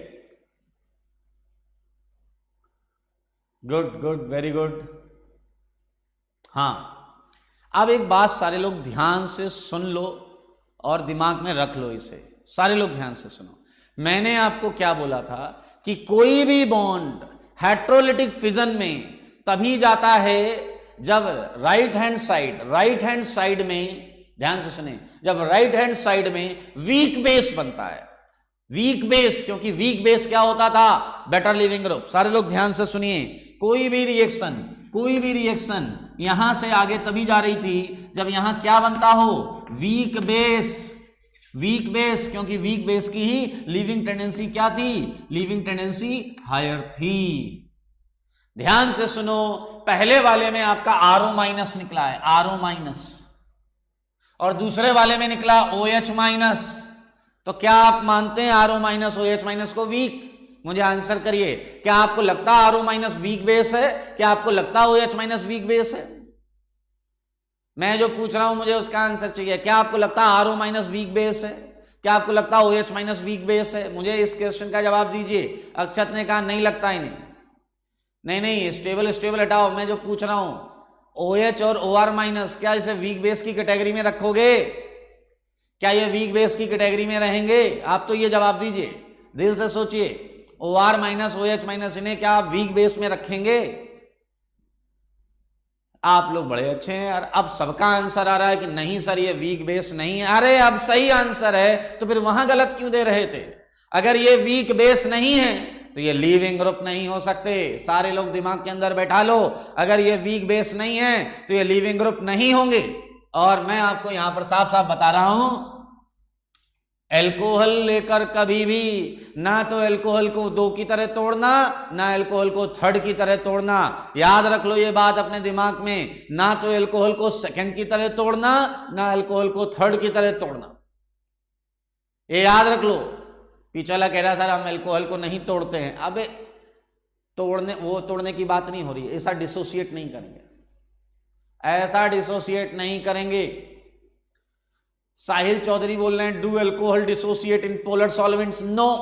गुड गुड, वेरी गुड। हाँ, अब एक बात सारे लोग ध्यान से सुन लो और दिमाग में रख लो इसे, सारे लोग ध्यान से सुनो। मैंने आपको क्या बोला था कि कोई भी बॉन्ड हेट्रोलिटिक फिजन में तभी जाता है जब राइट हैंड साइड में, ध्यान से सुने, जब राइट हैंड साइड में वीक बेस बनता है। वीक बेस, क्योंकि वीक बेस क्या होता था? Better leaving group. सारे लोग ध्यान से सुनिए, कोई भी रिएक्शन यहां से आगे तभी जा रही थी जब यहां क्या बनता हो? वीक बेस, क्योंकि वीक बेस की ही लीविंग टेंडेंसी क्या थी? लीविंग टेंडेंसी हायर थी। ध्यान से सुनो, पहले वाले में आपका RO माइनस निकला है, RO माइनस, और दूसरे वाले में निकला OH माइनस। तो क्या आप मानते हैं RO माइनस OH माइनस को वीक? मुझे आंसर करिए, क्या आपको लगता है RO माइनस वीक बेस है? क्या आपको लगता है OH माइनस वीक बेस है? मैं जो पूछ रहा हूं मुझे उसका आंसर चाहिए। क्या आपको लगता है RO माइनस वीक बेस है? क्या आपको लगता है OH माइनस वीक बेस है? मुझे इस क्वेश्चन का जवाब दीजिए। अक्षत ने कहा नहीं लगता ही नहीं, स्टेबल हटाओ। मैं जो पूछ रहा हूं OH और OR माइनस, क्या इसे वीक बेस की कैटेगरी में रखोगे? क्या ये वीक बेस की कैटेगरी में रहेंगे? आप तो ये जवाब दीजिए, दिल से सोचिए। OR माइनस OH माइनस, इन्हें क्या आप वीक बेस में रखेंगे? आप लोग बड़े अच्छे हैं यार, अब सबका आंसर आ रहा है कि नहीं सर ये वीक बेस नहीं है। अरे अब सही आंसर है तो फिर वहां गलत क्यों दे रहे थे? अगर ये वीक बेस नहीं है तो ये लीविंग ग्रुप नहीं हो सकते। सारे लोग दिमाग के अंदर बैठा लो, अगर ये वीक बेस नहीं है तो ये लीविंग ग्रुप नहीं होंगे। और मैं आपको यहां पर साफ साफ बता रहा हूं, अल्कोहल लेकर कभी भी ना तो अल्कोहल को 2 की तरह तोड़ना, ना अल्कोहल को 3rd की तरह तोड़ना। याद रख लो ये बात अपने दिमाग में, ना तो अल्कोहल को 2nd की तरह तोड़ना, ना अल्कोहल को 3rd की तरह तोड़ना। ये याद रख लो। पीछे वाला कह रहा सर हम अल्कोहल को नहीं तोड़ते हैं। अबे तोड़ने की बात नहीं हो रही है, ऐसा डिसोसिएट नहीं करेंगे, ऐसा डिसोसिएट नहीं करेंगे। साहिल चौधरी बोल रहे हैं do alcohol dissociate in polar solvents? No,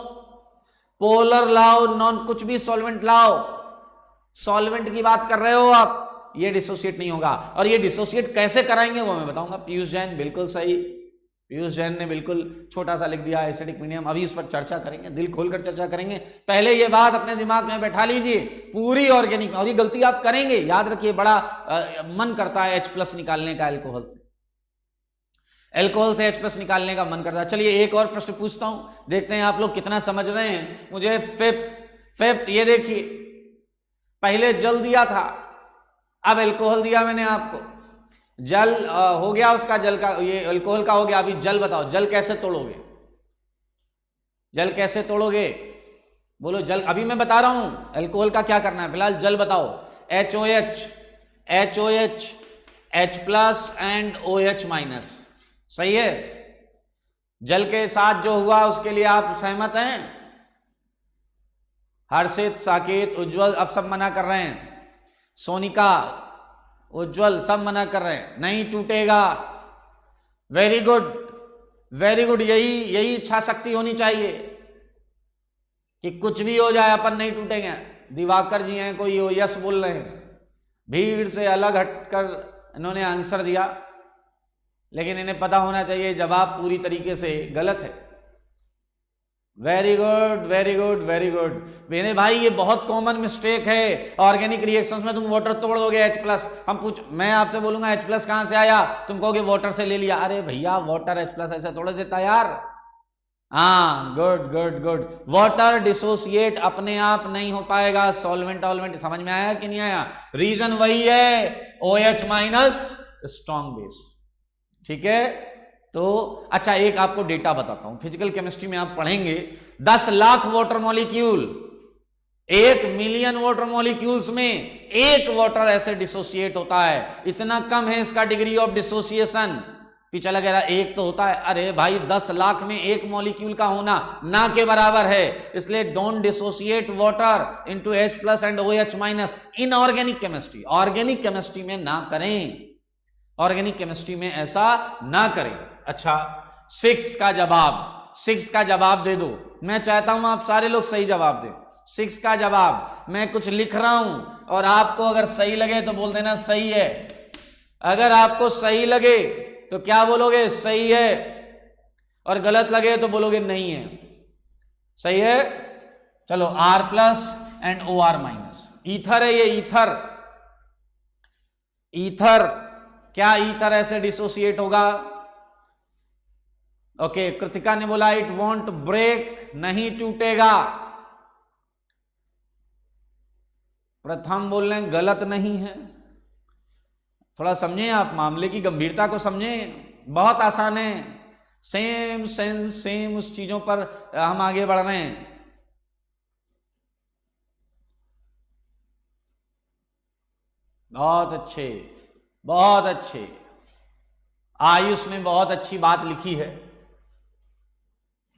polar लाओ, नॉन कुछ भी सॉल्वेंट लाओ, सॉल्वेंट की बात कर रहे हो आप, ये डिसोसिएट नहीं होगा। और ये डिसोसिएट कैसे कराएंगे वो मैं बताऊंगा। पीयूष जैन बिल्कुल सही, पीयूष जैन ने बिल्कुल छोटा सा लिख दिया एसिडिक मीडियम। अभी इस पर चर्चा करेंगे, दिल खोलकर चर्चा करेंगे। पहले ये बात अपने दिमाग में बैठा लीजिए, पूरी ऑर्गेनिक। और ये गलती आप करेंगे, याद रखिए, बड़ा मन करता है H+ निकालने का अल्कोहल से, H+ निकालने का मन करता है। चलिए एक और प्रश्न पूछता हूं, देखते हैं आप लोग कितना समझ रहे हैं। मुझे फिफ्थ ये देखिए, पहले जल दिया था, अब अल्कोहल दिया मैंने आपको। जल हो गया उसका, जल का, ये अल्कोहल का हो गया। अभी जल बताओ, जल कैसे तोड़ोगे? जल कैसे तोड़ोगे? बोलो जल। अभी मैं बता रहा हूं अल्कोहल का क्या करना है, फिलहाल जल बताओ। HOH H+ and OH minus, सही है। जल के साथ जो हुआ उसके लिए आप सहमत हैं? हर्षित, साकेत, उज्जवल, अब सब मना कर रहे हैं। सोनिका, उज्जवल, सब मना कर रहे हैं, नहीं टूटेगा। Very good, very good. यही इच्छा शक्ति होनी चाहिए कि कुछ भी हो जाए अपन नहीं टूटेंगे। दिवाकर जी हैं कोई, यस बोल रहे हैं। भीड़ से अलग हटकर इन्होंने आंसर दिया, लेकिन इन्हें पता होना चाहिए जवाब पूरी तरीके से गलत है। Very good very good very good मेरे भाई, ये बहुत कॉमन मिस्टेक है ऑर्गेनिक रिएक्शंस में। तुम वाटर तोड़ दोगे H+, मैं आपसे बोलूंगा H+ कहां से आया, तुम कहोगे वाटर से ले लिया। अरे भैया वाटर H+ ऐसे तोड़ देता यार। हाँ good good good, water dissociate अपने आप नहीं हो पाएगा, सॉल्वेंट ऑल्वेंट। समझ में आया कि नहीं आया? रीजन वही है, OH- स्ट्रॉन्ग बेस। ठीक है, तो अच्छा एक आपको डेटा बताता हूं, फिजिकल केमिस्ट्री में आप पढ़ेंगे 10 lakh water molecule, 1 million water molecules में 1 वाटर ऐसे डिसोसिएट होता है। इतना कम है इसका डिग्री ऑफ डिसोसिएशन। पीछे लगे रहा एक तो होता है, अरे भाई 10 लाख में 1 मॉलिक्यूल का होना ना के बराबर है। इसलिए don't dissociate water into H+ and OH- in organic chemistry. Organic chemistry में ना करें, ऑर्गेनिक केमिस्ट्री में ऐसा ना करें। अच्छा 6 का जवाब दे दो। मैं चाहता हूं आप सारे लोग सही जवाब दें। 6 का जवाब मैं कुछ लिख रहा हूं और आपको अगर सही लगे तो बोल देना सही है। अगर आपको सही लगे तो क्या बोलोगे? सही है। और गलत लगे तो बोलोगे नहीं है। सही है, चलो R+ एंड OR-। ईथर है ये, ईथर। ईथर, क्या ईथर ऐसे डिसोसिएट होगा? ओके, कृतिका ने बोला इट वॉन्ट ब्रेक, नहीं टूटेगा। प्रथम बोल रहे हैं गलत नहीं है। थोड़ा समझें आप, मामले की गंभीरता को समझें, बहुत आसान है। सेम सेंस, सेम उस चीजों पर हम आगे बढ़ रहे हैं। बहुत अच्छे, बहुत अच्छे। आयुष ने बहुत अच्छी बात लिखी है।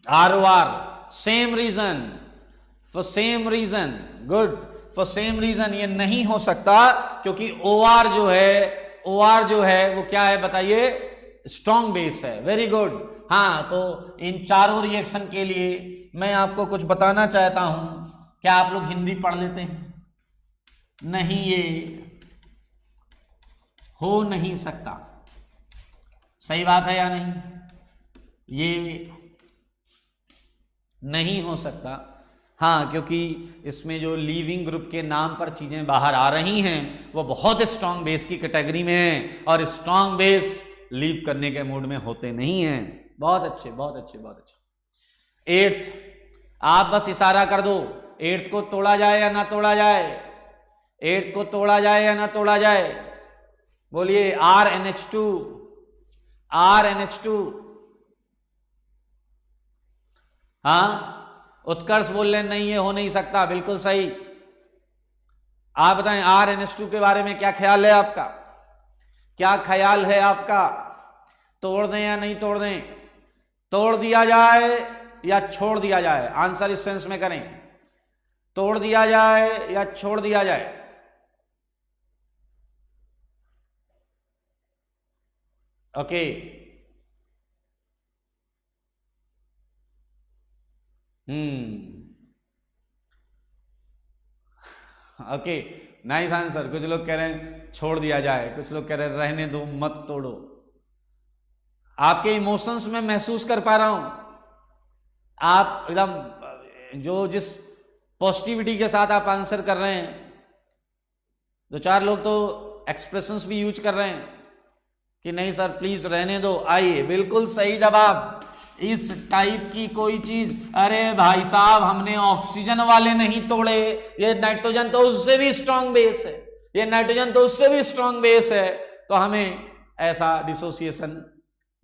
ROR, same reason, for same reason, good, for same reason. ये नहीं हो सकता क्योंकि OR जो है वो क्या है बताइए? स्ट्रॉन्ग बेस है। Very good. हाँ, तो इन चारों रिएक्शन के लिए मैं आपको कुछ बताना चाहता हूं। क्या आप लोग हिंदी पढ़ लेते हैं? नहीं, ये हो नहीं सकता। सही बात है या नहीं? ये नहीं हो सकता। हाँ, क्योंकि इसमें जो लीविंग ग्रुप के नाम पर चीजें बाहर आ रही हैं वो बहुत स्ट्रॉन्ग बेस की कैटेगरी में है, और स्ट्रॉन्ग बेस लीव करने के मूड में होते नहीं हैं। बहुत अच्छे, बहुत अच्छे, बहुत अच्छे। 8th, आप बस इशारा कर दो, 8th को तोड़ा जाए या ना तोड़ा जाए? 8th को तोड़ा जाए या ना तोड़ा जाए? बोलिए। RNH2, RNH2। हाँ, उत्कर्ष बोल रहे नहीं, ये हो नहीं सकता। बिल्कुल सही। आप बताएं RNH2 के बारे में क्या ख्याल है आपका? क्या ख्याल है आपका? तोड़ दें या नहीं तोड़ दें? तोड़ दिया जाए या छोड़ दिया जाए? आंसर इस सेंस में करें, तोड़ दिया जाए या छोड़ दिया जाए? Okay, okay, nice answer. कुछ लोग कह रहे हैं छोड़ दिया जाए, कुछ लोग कह रहे हैं रहने दो, मत तोड़ो। आपके इमोशंस में महसूस कर पा रहा हूं, आप एकदम जो जिस पॉजिटिविटी के साथ आप आंसर कर रहे हैं। 2-4 लोग तो एक्सप्रेशंस भी यूज कर रहे हैं कि नहीं सर प्लीज रहने दो। आइए, बिल्कुल सही जवाब। इस टाइप की कोई चीज, अरे भाई साहब हमने ऑक्सीजन वाले नहीं तोड़े, ये नाइट्रोजन तो उससे भी स्ट्रॉन्ग बेस है, ये नाइट्रोजन तो उससे भी स्ट्रॉन्ग बेस है, तो हमें ऐसा डिसोसिएशन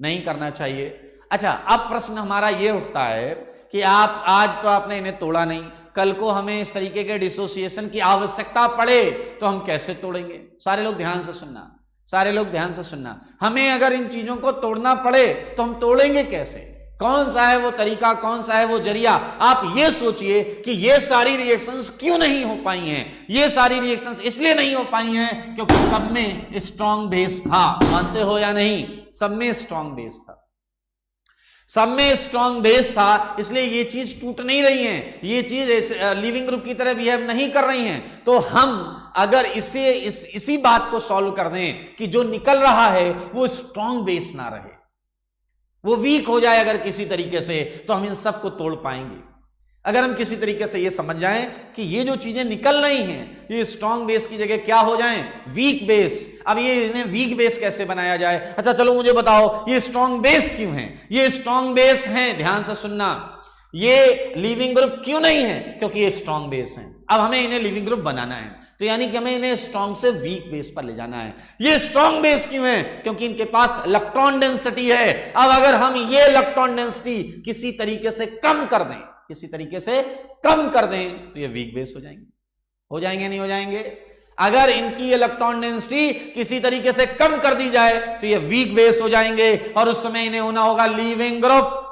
नहीं करना चाहिए। अच्छा, अब प्रश्न हमारा ये उठता है कि आप आज तो आपने इन्हें तोड़ा नहीं, कल को हमें इस तरीके के डिसोसिएशन की आवश्यकता पड़े तो हम कैसे तोड़ेंगे? सारे लोग ध्यान से सुनना, सारे लोग ध्यान से सुनना। हमें अगर इन चीजों को तोड़ना पड़े तो हम तोड़ेंगे कैसे? कौन सा है वो तरीका, कौन सा है वो जरिया? आप ये सोचिए कि ये सारी रिएक्शंस क्यों नहीं हो पाई हैं। ये सारी रिएक्शंस इसलिए नहीं हो पाई हैं क्योंकि सब में स्ट्रॉन्ग बेस था। मानते हो या नहीं? सब में स्ट्रॉन्ग बेस था, सब में स्ट्रॉन्ग बेस था, इसलिए ये चीज टूट नहीं रही है, ये चीज लिविंग ग्रुप की तरह बिहेव नहीं कर रही हैं। तो हम अगर इसी बात को सॉल्व कर दें कि जो निकल रहा है वो स्ट्रॉन्ग बेस ना रहे, वो वीक हो जाए अगर किसी तरीके से, तो हम इन सब को तोड़ पाएंगे। अगर हम किसी तरीके से ये समझ जाएं कि ये जो चीजें निकल रही हैं ये स्ट्रॉन्ग बेस की जगह क्या हो जाएं, वीक बेस। अब ये इन्हें वीक बेस कैसे बनाया जाए? अच्छा चलो मुझे बताओ ये स्ट्रॉन्ग बेस क्यों है? ये स्ट्रॉन्ग बेस हैं, ध्यान से सुनना। ये लीविंग ग्रुप क्यों नहीं है? क्योंकि ये स्ट्रॉन्ग बेस हैं। अब हमें इन्हें लीविंग ग्रुप बनाना है, तो यानी कि हमें इन्हें स्ट्रॉन्ग से वीक बेस पर ले जाना है। ये स्ट्रॉन्ग बेस क्यों है? क्योंकि इनके पास इलेक्ट्रॉन डेंसिटी है। अब अगर हम ये इलेक्ट्रॉन डेंसिटी किसी तरीके से कम कर दें, किसी तरीके से कम कर दें, तो ये वीक बेस हो जाएंगे। हो जाएंगे नहीं हो जाएंगे? अगर इनकी इलेक्ट्रॉन डेंसिटी किसी तरीके से कम कर दी जाए तो ये वीक बेस हो जाएंगे, और उस समय इन्हें होना होगा लीविंग ग्रुप।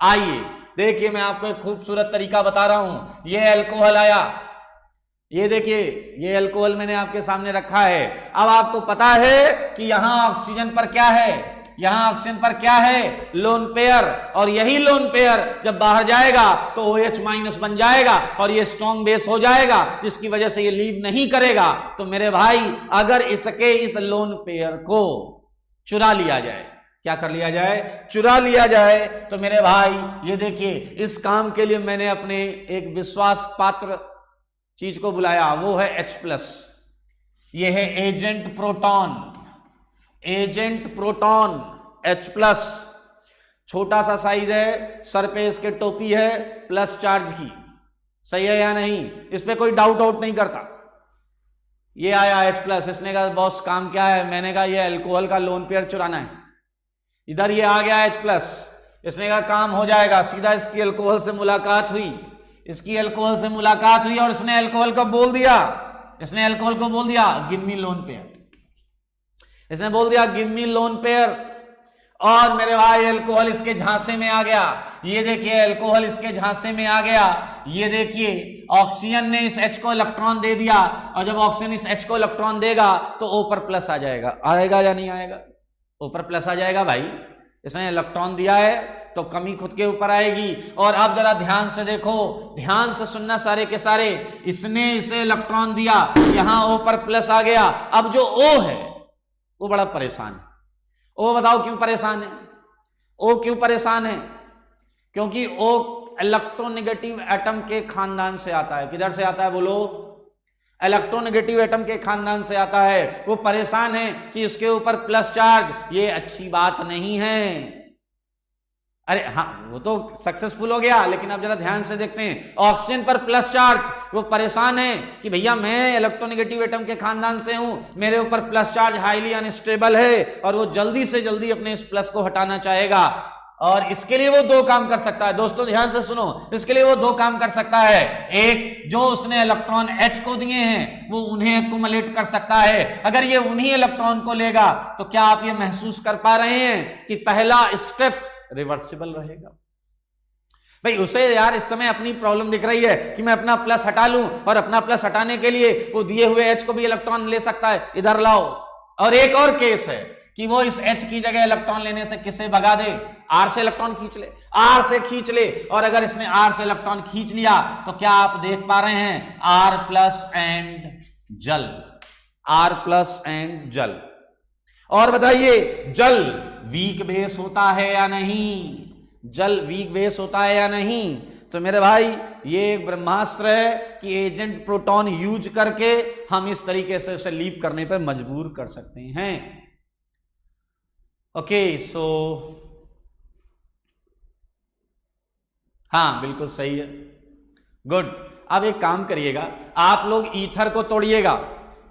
आइए देखिए, मैं आपको एक खूबसूरत तरीका बता रहा हूं। ये अल्कोहल आया, ये देखिए ये अल्कोहल मैंने आपके सामने रखा है। अब आपको पता है कि यहां ऑक्सीजन पर क्या है, यहां ऑक्सीजन पर क्या है, लोन पेयर। और यही लोन पेयर जब बाहर जाएगा तो OH- बन जाएगा और ये स्ट्रॉन्ग बेस हो जाएगा, जिसकी वजह से ये लीव नहीं करेगा। तो मेरे भाई अगर इसके इस लोन पेयर को चुरा लिया जाए, क्या कर लिया जाए, चुरा लिया जाए, तो मेरे भाई ये देखिए इस काम के लिए मैंने अपने एक विश्वास पात्र चीज को बुलाया, वो है H+। ये है agent proton, agent proton H+। छोटा सा साइज है, सर पे इसके टोपी है प्लस चार्ज की, सही है या नहीं? इस पे कोई डाउट आउट नहीं करता। ये आया H+, इसने कहा बॉस काम क्या है? मैंने कहा ये अल्कोहल का लोन पेयर चुराना है। इधर ये आ गया H+, इसने कहा काम हो जाएगा। सीधा इसकी अल्कोहल से मुलाकात हुई, इसकी अल्कोहल से मुलाकात हुई और इसने अल्कोहल को बोल दिया, इसने अल्कोहल को बोल दिया गिव मी लोन पेयर, इसने बोल दिया गिव मी लोन पेयर। और मेरे भाई अल्कोहल इसके झांसे में आ गया। ये देखिए अल्कोहल इसके झांसे में आ गया। ये देखिए ऑक्सीजन ने इस H को इलेक्ट्रॉन दे दिया, और जब ऑक्सीजन इस H को इलेक्ट्रॉन देगा तो O पर प्लस आ जाएगा। आएगा या नहीं आएगा? O पर प्लस आ जाएगा भाई। इसने इलेक्ट्रॉन दिया है तो कमी खुद के ऊपर आएगी। और अब जरा ध्यान से देखो, ध्यान से सुनना सारे के सारे। इसने इसे इलेक्ट्रॉन दिया, यहां O पर प्लस आ गया। अब जो O है वो बड़ा परेशान है। O बताओ क्यों परेशान है? O क्यों परेशान है? क्योंकि O इलेक्ट्रोनेगेटिव एटम के खानदान से आता है। किधर से आता है बोलो? इलेक्ट्रोनेगेटिव एटम के खानदान से आता है। वो परेशान है कि उसके ऊपर प्लस चार्ज, ये अच्छी बात नहीं है। अरे हाँ वो तो सक्सेसफुल हो गया, लेकिन अब जरा ध्यान से देखते हैं ऑक्सीजन पर प्लस चार्ज। वो परेशान है कि भैया मैं इलेक्ट्रोनेगेटिव एटम के खानदान से हूं, मेरे ऊपर प्लस चार्ज हाईली अनस्टेबल है, और वो जल्दी से जल्दी अपने इस प्लस को हटाना चाहेगा। और इसके लिए वो दो काम कर सकता है। दोस्तों ध्यान से सुनो, इसके लिए वो दो काम कर सकता है। एक, जो उसने इलेक्ट्रॉन H को दिए हैं वो उन्हें एक्युमुलेट कर सकता है। अगर ये उन्हीं इलेक्ट्रॉन को लेगा तो क्या आप ये महसूस कर पा रहे हैं कि पहला स्टेप रिवर्सिबल रहेगा? भाई उसे यार इस समय अपनी प्रॉब्लम दिख रही है कि मैं अपना प्लस हटा लूं, और अपना प्लस हटाने के लिए वो दिए हुए H को भी इलेक्ट्रॉन ले सकता है, इधर लाओ। और एक और केस है कि वो इस H की जगह इलेक्ट्रॉन लेने से किसे भगा दे, R से इलेक्ट्रॉन खींच ले, R से खींच ले। और अगर इसने R से इलेक्ट्रॉन खींच लिया तो क्या आप देख पा रहे हैं, R+ एंड जल, R+ एंड जल। और बताइए जल वीक बेस होता है या नहीं? जल वीक बेस होता है या नहीं? तो मेरे भाई ये एक ब्रह्मास्त्र है कि एजेंट प्रोटॉन यूज करके हम इस तरीके से उसे लीव करने पर मजबूर कर सकते हैं। ओके सो हाँ बिल्कुल सही है, गुड। अब एक काम करिएगा, आप लोग ईथर को तोड़िएगा।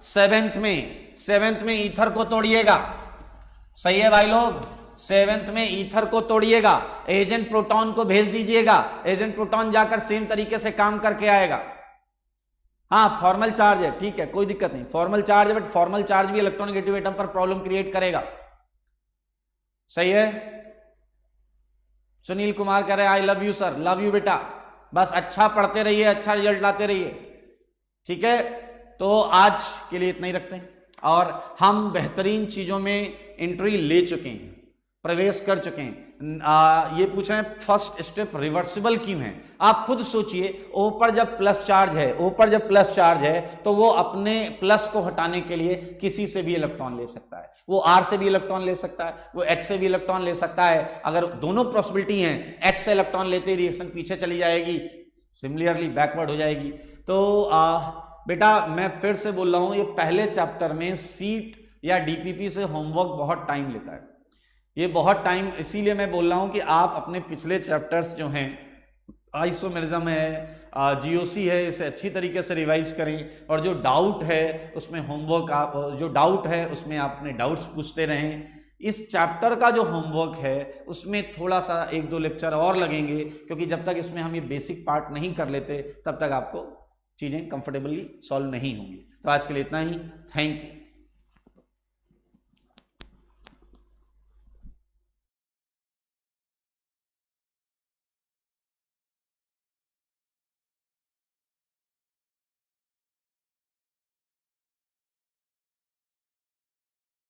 सेवेंथ में ईथर को तोड़िएगा, सही है भाई लोग? सेवेंथ में ईथर को तोड़िएगा, एजेंट प्रोटॉन को भेज दीजिएगा। एजेंट प्रोटॉन जाकर सेम तरीके से काम करके आएगा। हाँ फॉर्मल चार्ज है, ठीक है कोई दिक्कत नहीं, फॉर्मल चार्ज है, बट फॉर्मल चार्ज भी इलेक्ट्रोनेगेटिव एटम पर प्रॉब्लम क्रिएट करेगा, सही है? सुनील कुमार कह रहे I love you sir. Love you बेटा, बस अच्छा पढ़ते रहिए, अच्छा रिजल्ट लाते रहिए, ठीक है? तो आज के लिए इतना ही रखते हैं, और हम बेहतरीन चीजों में एंट्री ले चुके हैं। प्रवेश कर चुके हैं। ये पूछ रहे हैं फर्स्ट स्टेप रिवर्सिबल क्यों है। आप खुद सोचिए, O पर जब प्लस चार्ज है तो वो अपने प्लस को हटाने के लिए किसी से भी इलेक्ट्रॉन ले सकता है, वो R से भी इलेक्ट्रॉन ले सकता है, वो X से भी इलेक्ट्रॉन ले सकता है। अगर दोनों पॉसिबिलिटी हैं, X से इलेक्ट्रॉन लेते ही रिएक्शन पीछे चली जाएगी, सिमिलरली बैकवर्ड हो जाएगी। तो बेटा मैं फिर से बोल रहा हूं, ये पहले चैप्टर में सीट या डीपीपी से होमवर्क बहुत टाइम लेता है, ये बहुत टाइम, इसीलिए मैं बोल रहा हूं कि आप अपने पिछले चैप्टर्स जो हैं, आइसोमेरिज्म है, जीओसी है, इसे अच्छी तरीके से रिवाइज करें, और जो डाउट है उसमें होमवर्क, आप जो डाउट है उसमें आप अपने डाउट्स पूछते रहें। इस चैप्टर का जो होमवर्क है उसमें थोड़ा सा 1-2 लेक्चर और लगेंगे, क्योंकि जब तक इसमें हम ये बेसिक पार्ट नहीं कर लेते तब तक आपको चीज़ें कंफर्टेबली सॉल्व नहीं होंगी। तो आज के लिए इतना ही, थैंक यू।